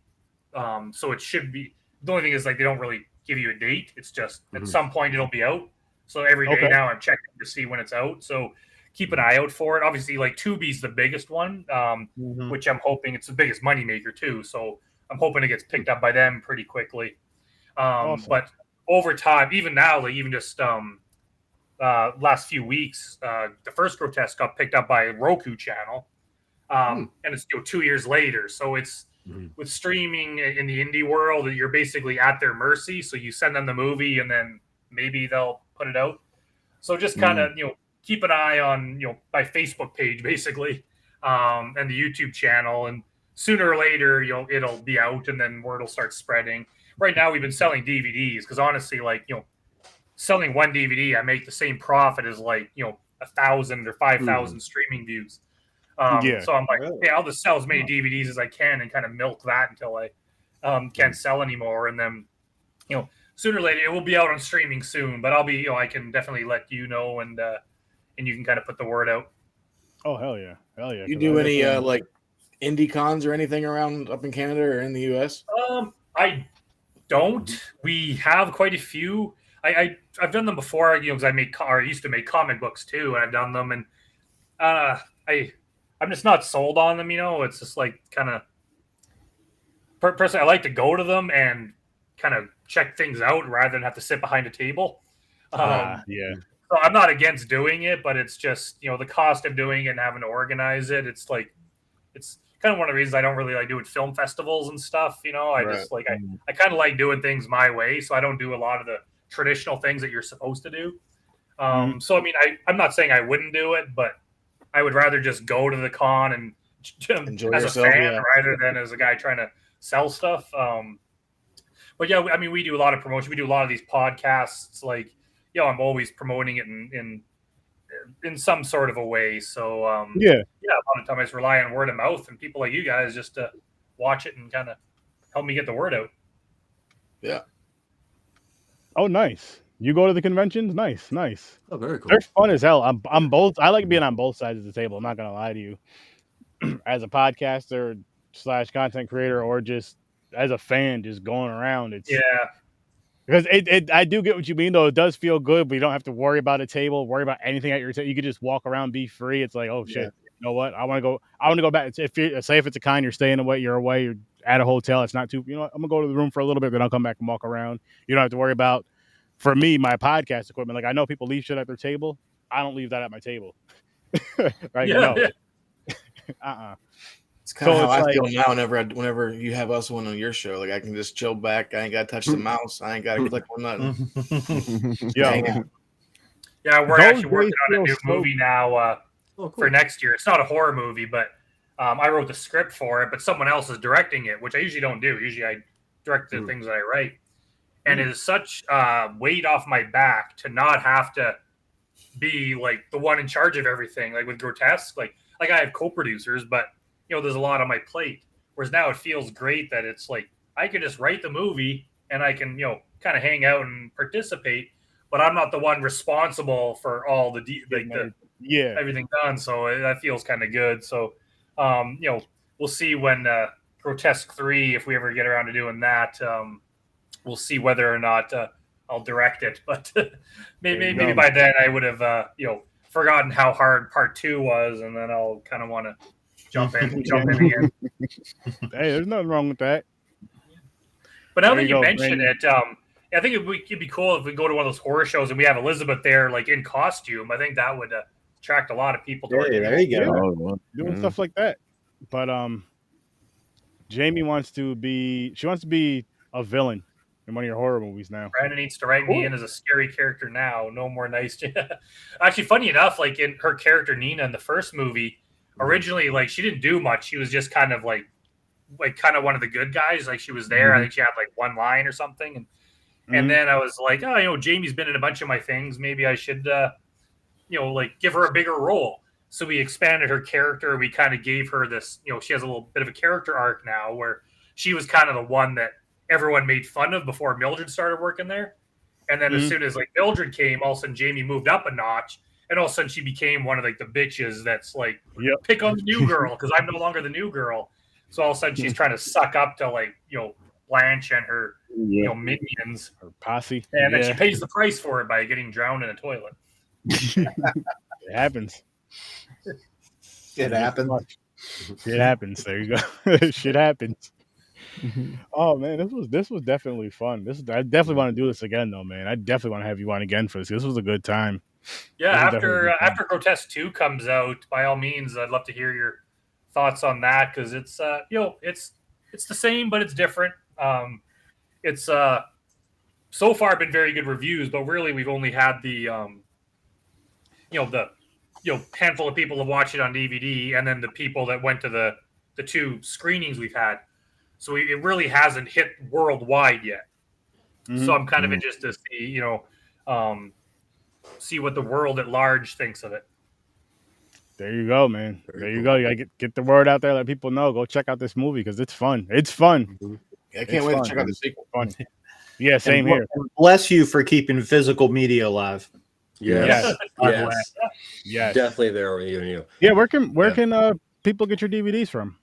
So it should be, the only thing is like they don't really give you a date. It's just at some point it'll be out. So every day now I'm checking to see when it's out. So keep an eye out for it. Obviously, like Tubi's the biggest one, which I'm hoping it's the biggest moneymaker too. So I'm hoping it gets picked up by them pretty quickly. Awesome. But over time, even now, like even just last few weeks, the first Grotesque got picked up by a Roku channel, and it's 2 years later. So it's with streaming in the indie world, you're basically at their mercy. So you send them the movie, and then maybe they'll put it out. So just kind of keep an eye on my Facebook page basically, and the YouTube channel, and sooner or later it'll be out, and then word will start spreading. Right now we've been selling DVDs because honestly, like selling one DVD, I make the same profit as like 1,000 or 5,000 streaming views. So I'm like, hey, I'll just sell as many DVDs as I can and kind of milk that until I can't sell anymore. And then, sooner or later, it will be out on streaming soon, but I'll be, I can definitely let you know, and you can kind of put the word out. Oh, hell yeah. You do any like indie cons or anything around up in Canada or in the US? I don't. We have quite a few. I've done them before, because I used to make comic books too, and I've done them, and I'm just not sold on them. It's just like kind of personally, I like to go to them and kind of check things out rather than have to sit behind a table. Yeah. So I'm not against doing it, but it's just the cost of doing it and having to organize it. It's like it's kind of one of the reasons I don't really like doing film festivals and stuff. I just like I kind of like doing things my way, so I don't do a lot of the traditional things that you're supposed to do. So I mean, I'm not saying I wouldn't do it, but I would rather just go to the con and enjoy as yourself, a fan rather than as a guy trying to sell stuff. But yeah, I mean, we do a lot of promotion. We do a lot of these podcasts. Like, I'm always promoting it in some sort of a way. So a lot of times I just rely on word of mouth and people like you guys just to watch it and kind of help me get the word out. Yeah. Oh, nice. You go to the conventions? Nice. Oh, very cool. They're fun as hell. I'm both. I like being on both sides of the table. I'm not gonna lie to you. As a podcaster / content creator, or just as a fan, just going around. It's because I do get what you mean though. It does feel good, but you don't have to worry about a table, worry about anything at your table. You could just walk around, be free. It's like, oh shit, you know what? I want to go back. If it's a con, you're away, you're at a hotel. It's not too. You know what? I'm gonna go to the room for a little bit, then I'll come back and walk around. You don't have to worry about. For me, my podcast equipment, like I know people leave shit at their table. I don't leave that at my table. Right? No. It's kind of how I feel now. Whenever you have us on your show, like I can just chill back. I ain't got to touch the mouse. I ain't got to click on nothing. Yeah, we're actually working on a new movie now for next year. It's not a horror movie, but I wrote the script for it, but someone else is directing it, which I usually don't do. Usually I direct the things that I write. And it is such weight off my back to not have to be like the one in charge of everything. Like with Grotesque, like I have co-producers, but there's a lot on my plate. Whereas now it feels great that it's like I can just write the movie and I can kind of hang out and participate, but I'm not the one responsible for all the everything done. So that feels kind of good. So we'll see when Grotesque 3, if we ever get around to doing that. We'll see whether or not I'll direct it, but maybe by then I would have forgotten how hard part 2 was, and then I'll kind of want to jump in again. Hey, there's nothing wrong with that. But now that you mention it, I think it'd be cool if we go to one of those horror shows and we have Elizabeth there, like in costume. I think that would attract a lot of people. There you go. Doing stuff like that. But Jamie wants to be a villain in one of your horror movies now. Brandon needs to write me in as a scary character now. No more nice. Actually, funny enough, like in her character Nina in the first movie, originally, like she didn't do much. She was just kind of like kind of one of the good guys. Like she was there. I think she had like one line or something. And then I was like, oh, Jamie's been in a bunch of my things. Maybe I should, like give her a bigger role. So we expanded her character. We kind of gave her this, she has a little bit of a character arc now where she was kind of the one that everyone made fun of before Mildred started working there. And then as soon as like Mildred came, all of a sudden Jamie moved up a notch. And all of a sudden she became one of like the bitches that's like, pick on the new girl because I'm no longer the new girl. So all of a sudden she's trying to suck up to like, Blanche and her, minions. Her posse. And then she pays the price for it by getting drowned in a toilet. It happens. It happens. It happens. There you go. Shit happens. Oh man, this was definitely fun. I definitely want to do this again though, man. I definitely want to have you on again for this. This was a good time. Yeah, after Grotesque 2 comes out, by all means, I'd love to hear your thoughts on that because it's it's the same but it's different. It's so far been very good reviews, but really we've only had the handful of people have watched it on DVD, and then the people that went to the 2 screenings we've had. So it really hasn't hit worldwide yet. So I'm kind of interested to see, see what the world at large thinks of it. There you go, man. There you go. You gotta get the word out there. Let people know. Go check out this movie because it's fun. It's fun. I can't wait to check out the sequel. Fun. Yeah, same here. Bless you for keeping physical media alive. Yes. Yes. Yes. Definitely there with you. Yeah, where can people get your DVDs from?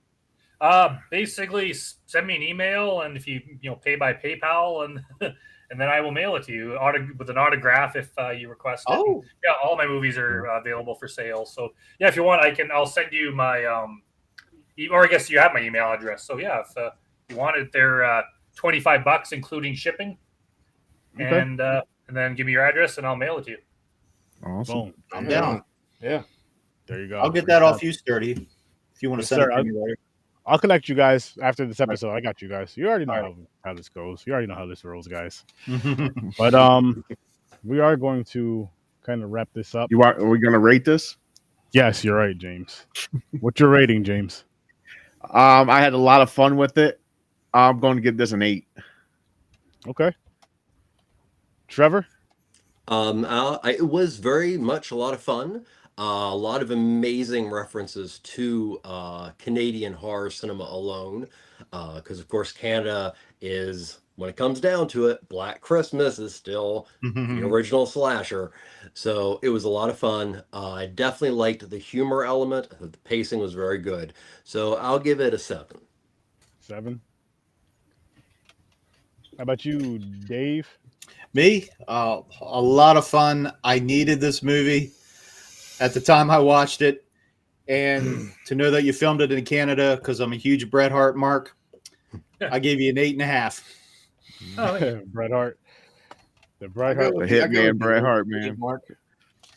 Basically send me an email, and if you pay by PayPal, and and then I will mail it to you with an autograph if you request it. Oh, yeah, all my movies are available for sale. So yeah, if you want, I'll send you my or I guess you have my email address. So yeah, if you want it, they're $25 including shipping, Okay. and then give me your address and I'll mail it to you. Awesome. Boom. I'm down. Yeah. There you go. I'll get that off you, Sturdy. If you want to Yes, send sir. it to me later. I'll connect you guys after this episode. I got you guys. You already know how this goes. You already know how this rolls, guys. But we are going to kind of wrap this up. Are we gonna rate this? Yes, you're right, James. What's your rating, James? I had a lot of fun with it. I'm going to give this an 8. Okay. Trevor? It was very much a lot of fun. A lot of amazing references to Canadian horror cinema alone, because of course Canada is, when it comes down to it, Black Christmas is still the original slasher. So it was a lot of fun. I definitely liked the humor element. The pacing was very good. So I'll give it a 7. 7. How about you, Dave? Me, a lot of fun. I needed this movie at the time I watched it, and to know that you filmed it in Canada, because I'm a huge Bret Hart mark, I gave you an 8.5. Oh, Bret Hart. The Bret Hart. The hitman, Bret Hart, man.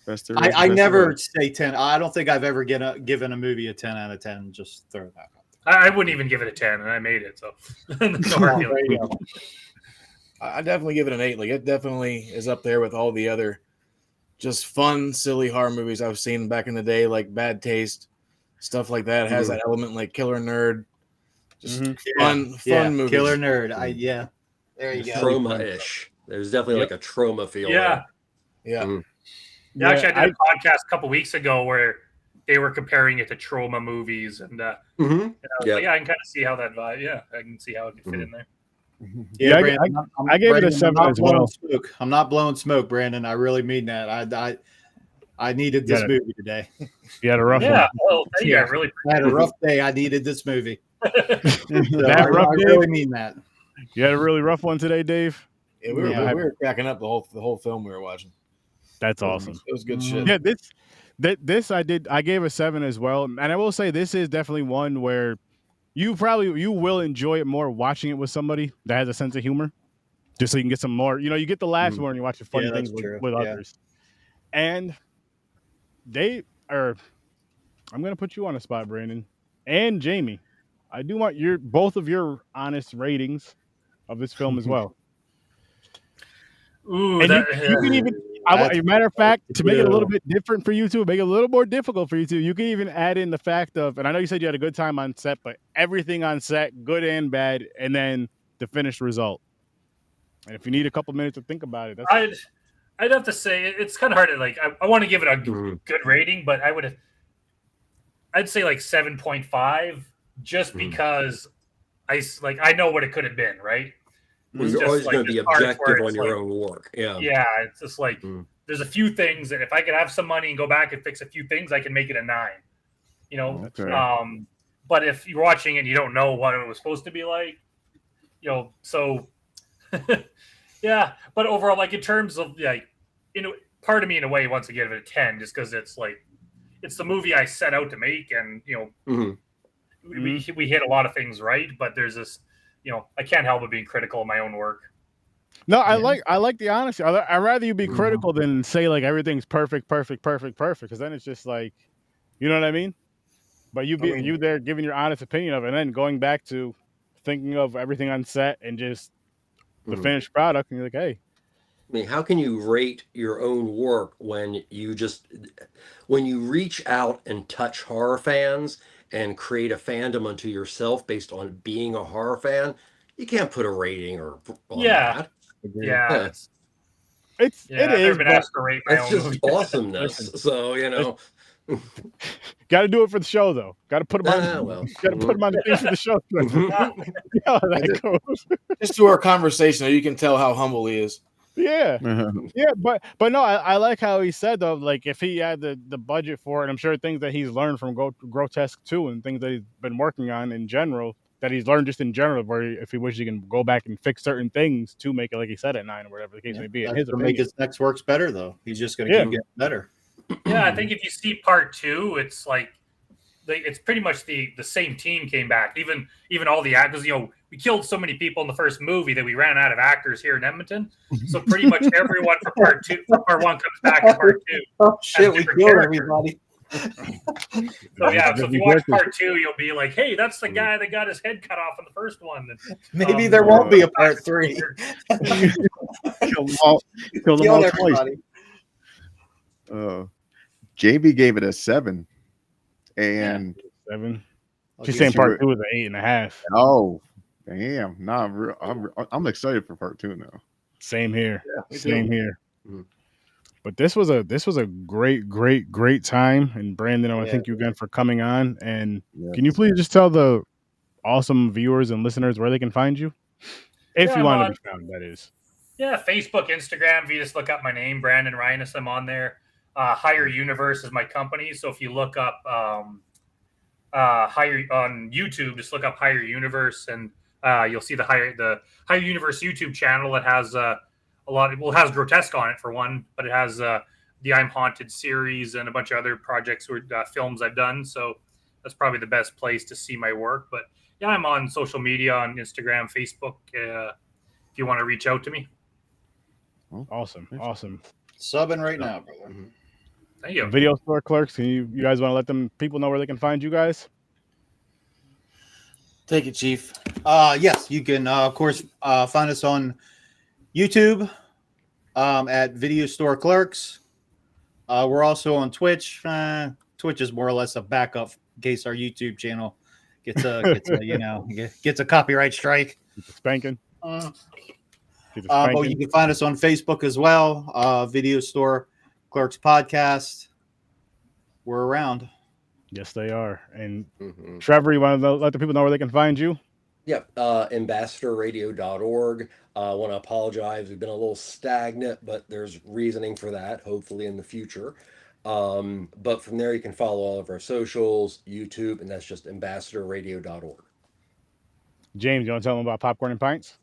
Best I never say 10. I don't think I've ever given a movie a 10 out of 10. Just throw that out. I wouldn't even give it a 10, and I made it. So no hard feelings. I definitely give it an 8. Like, it definitely is up there with all the other just fun, silly horror movies I've seen back in the day, like Bad Taste, stuff like that. It has that element like Killer Nerd. Just fun movies. Killer Nerd. There you go. Trauma-ish. There's definitely like a trauma feel. Yeah. Yeah. Yeah, actually, I did a podcast a couple weeks ago where they were comparing it to trauma movies, and I was like, I can kind of see how that vibe. Yeah, I can see how it could fit in there. Yeah, Brandon, I gave it a 7 as well. Smoke. I'm not blowing smoke, Brandon. I really mean that. I needed this movie today. You had a rough one. Well, I really I had a rough day. I needed this movie. I day? really mean that. You had a really rough one today, Dave? Yeah, we were cracking up the whole film we were watching. That's awesome. It was good shit. Yeah, this I gave a 7 as well. And I will say this is definitely one where you will enjoy it more watching it with somebody that has a sense of humor. Just so you can get some more, you get the laughs more when you watch the funny things with others. And I'm gonna put you on a spot, Brandon and Jamie. I do want both of your honest ratings of this film as well. Ooh, and you can even, as a matter of fact, to make it a little bit different for you two, make it a little more difficult for you two, you can even add in the fact of, and I know you said you had a good time on set, but everything on set, good and bad, and then the finished result. And if you need a couple minutes to think about it, I'd have to say it's kind of hard to I want to give it a good rating, but I'd say like 7.5, just because I know what it could have been, right? Well, you're always going to be objective on your own work. Yeah, it's just like there's a few things that if I could have some money and go back and fix a few things, I can make it a 9. But if you're watching it and you don't know what it was supposed to be like, so yeah. But overall, like in terms of part of me in a way wants to give it a 10, just because it's the movie I set out to make, and we hit a lot of things right, but there's this. I can't help but being critical of my own work. No, I like the honesty. I'd rather you be critical than say like everything's perfect, because then it's just like, you know what I mean? But you there giving your honest opinion of it, and then going back to thinking of everything on set and just the finished product, and you're like, hey. I mean, how can you rate your own work when you reach out and touch horror fans and create a fandom unto yourself based on being a horror fan? You can't put a rating on that. Yeah. It is. It's just awesomeness. So, Got to do it for the show, though. Got to put him on. Well. Got to put him on the thing for the show. You know how that goes. Just through our conversation, you can tell how humble he is. Yeah, yeah, but no, I like how he said though, like if he had the budget for it, I'm sure things that he's learned from Grotesque too, and things that he's been working on in general, that he's learned just in general, where if he wishes he can go back and fix certain things to make it, like he said, at 9 or whatever the case may be. To make his next works better, though, he's just going to keep getting better. Yeah, I think if you see part 2, it's like it's pretty much the same team came back. Even all the actors, we killed so many people in the first movie that we ran out of actors here in Edmonton. So pretty much everyone for part 1 comes back in part 2. Oh shit, we killed everybody. So yeah, so if you watch part 2, you'll be like, hey, that's the guy that got his head cut off in the first one. And, maybe there won't be a part 3. Kill them all everybody. JB gave it a 7. And 7. She's saying part 2 is an 8.5. Oh, damn! No, I'm excited for part 2 now. Same here. Yeah, Same here. Mm-hmm. But this was a great time. And Brandon, I thank you again for coming on. And can you please just tell the awesome viewers and listeners where they can find you, if you want to be found? That is. Yeah, Facebook, Instagram. If you just look up my name, Brandon Rhiness, I'm on there. Higher Universe is my company. So if you look up Higher on YouTube, just look up Higher Universe, and you'll see the Higher Universe YouTube channel. It has it has Grotesque on it for one, but it has the I'm Haunted series and a bunch of other projects or films I've done. So that's probably the best place to see my work. But yeah, I'm on social media, on Instagram, Facebook, if you want to reach out to me. Awesome. Subbing right now, brother. Mm-hmm. Thank you. Video store clerks, can you guys want to let them people know where they can find you guys? Take it, Chief. Yes, you can of course find us on YouTube at Video Store Clerks. We're also on Twitch. Twitch is more or less a backup in case our YouTube channel gets a copyright strike. Spanking. But you can find us on Facebook as well. Video Store Clerks Podcast. We're around. Yes, they are. And Trevor, you want to let the people know where they can find you? Yep. ambassadorradio.org. I want to apologize. We've been a little stagnant, but there's reasoning for that, hopefully in the future. But from there, you can follow all of our socials, YouTube, and that's just ambassadorradio.org. James, you want to tell them about Popcorn and Pints?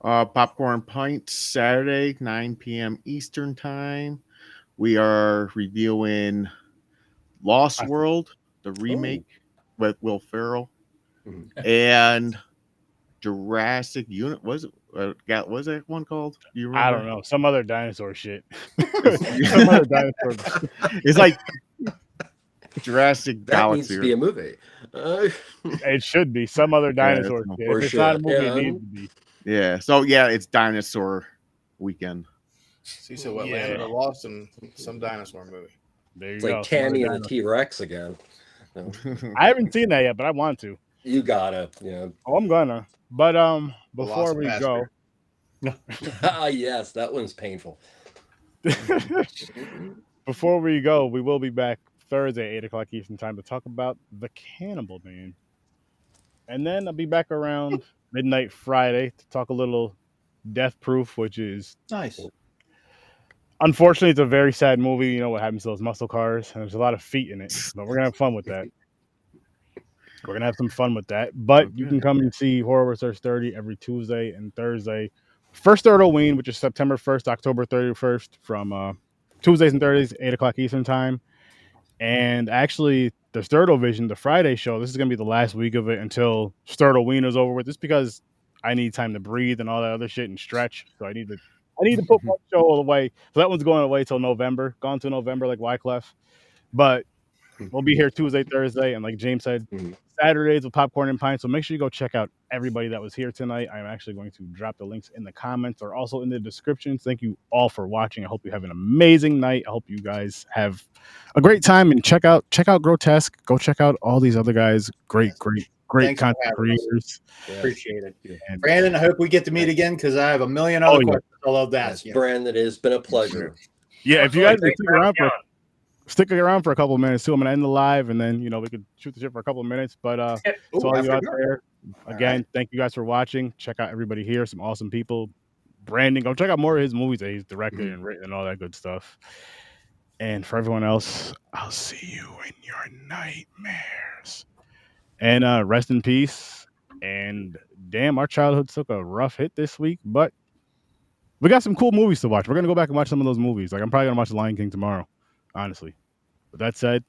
Popcorn Pints, Saturday, 9 p.m. Eastern Time. We are reviewing Lost World, the remake with Will Ferrell, and Jurassic Unit. Was that one called? Do you remember? I don't know. Some other dinosaur shit. Some other dinosaur. It's like Jurassic Galaxy. That needs to be a movie. It should be some other dinosaur shit. If it's not a movie, it needs to be. Yeah. So yeah, it's dinosaur weekend. So you said what? Land of the Lost and some dinosaur movie. There you it's go. Like Tammy and the T-Rex again. No. I haven't seen that yet, but I want to. You gotta, Oh, I'm gonna. But before we go, yes, that one's painful. Before we go, we will be back Thursday, 8:00 Eastern Time, to talk about The Cannibal Man, and then I'll be back around midnight Friday to talk a little Death Proof, which is nice. Unfortunately, it's a very sad movie. You know what happens to those muscle cars, and there's a lot of feet in it. But we're gonna have fun with that. We're gonna have some fun with that. But you can come and see HorrorWithSirSturdy every Tuesday and Thursday. First Sturd-O-Ween, which is September 1st, October 31st, from Tuesdays and Thursdays, 8:00 Eastern Time. And actually, the Sturd-O-Vision, the Friday show, this is gonna be the last week of it until Sturd-O-Ween is over with. Just because I need time to breathe and all that other shit and stretch, so I need to put one show all away. So that one's going away till November. Gone to November like Wyclef. But we'll be here Tuesday, Thursday, and like James said, Saturdays with Popcorn and Pints. So make sure you go check out everybody that was here tonight. I'm actually going to drop the links in the comments or also in the description. Thank you all for watching. I hope you have an amazing night. I hope you guys have a great time, and check out Grotesque. Go check out all these other guys. Great content creators. Yeah. Appreciate it. And Brandon, I hope we get to meet again because I have a million other questions I love to ask you. Brandon, it has been a pleasure. Yeah, if you guys stick around for stick around for a couple of minutes too. I'm gonna end the live, and then we could shoot the shit for a couple of minutes. But to all you out there, again, thank you guys for watching. Check out everybody here, some awesome people. Brandon, go check out more of his movies that he's directed and written and all that good stuff. And for everyone else, I'll see you in your nightmares. And rest in peace. And damn, our childhood took a rough hit this week, but we got some cool movies to watch. We're gonna go back and watch some of those movies. Like I'm probably gonna watch The Lion King tomorrow, honestly. With that said,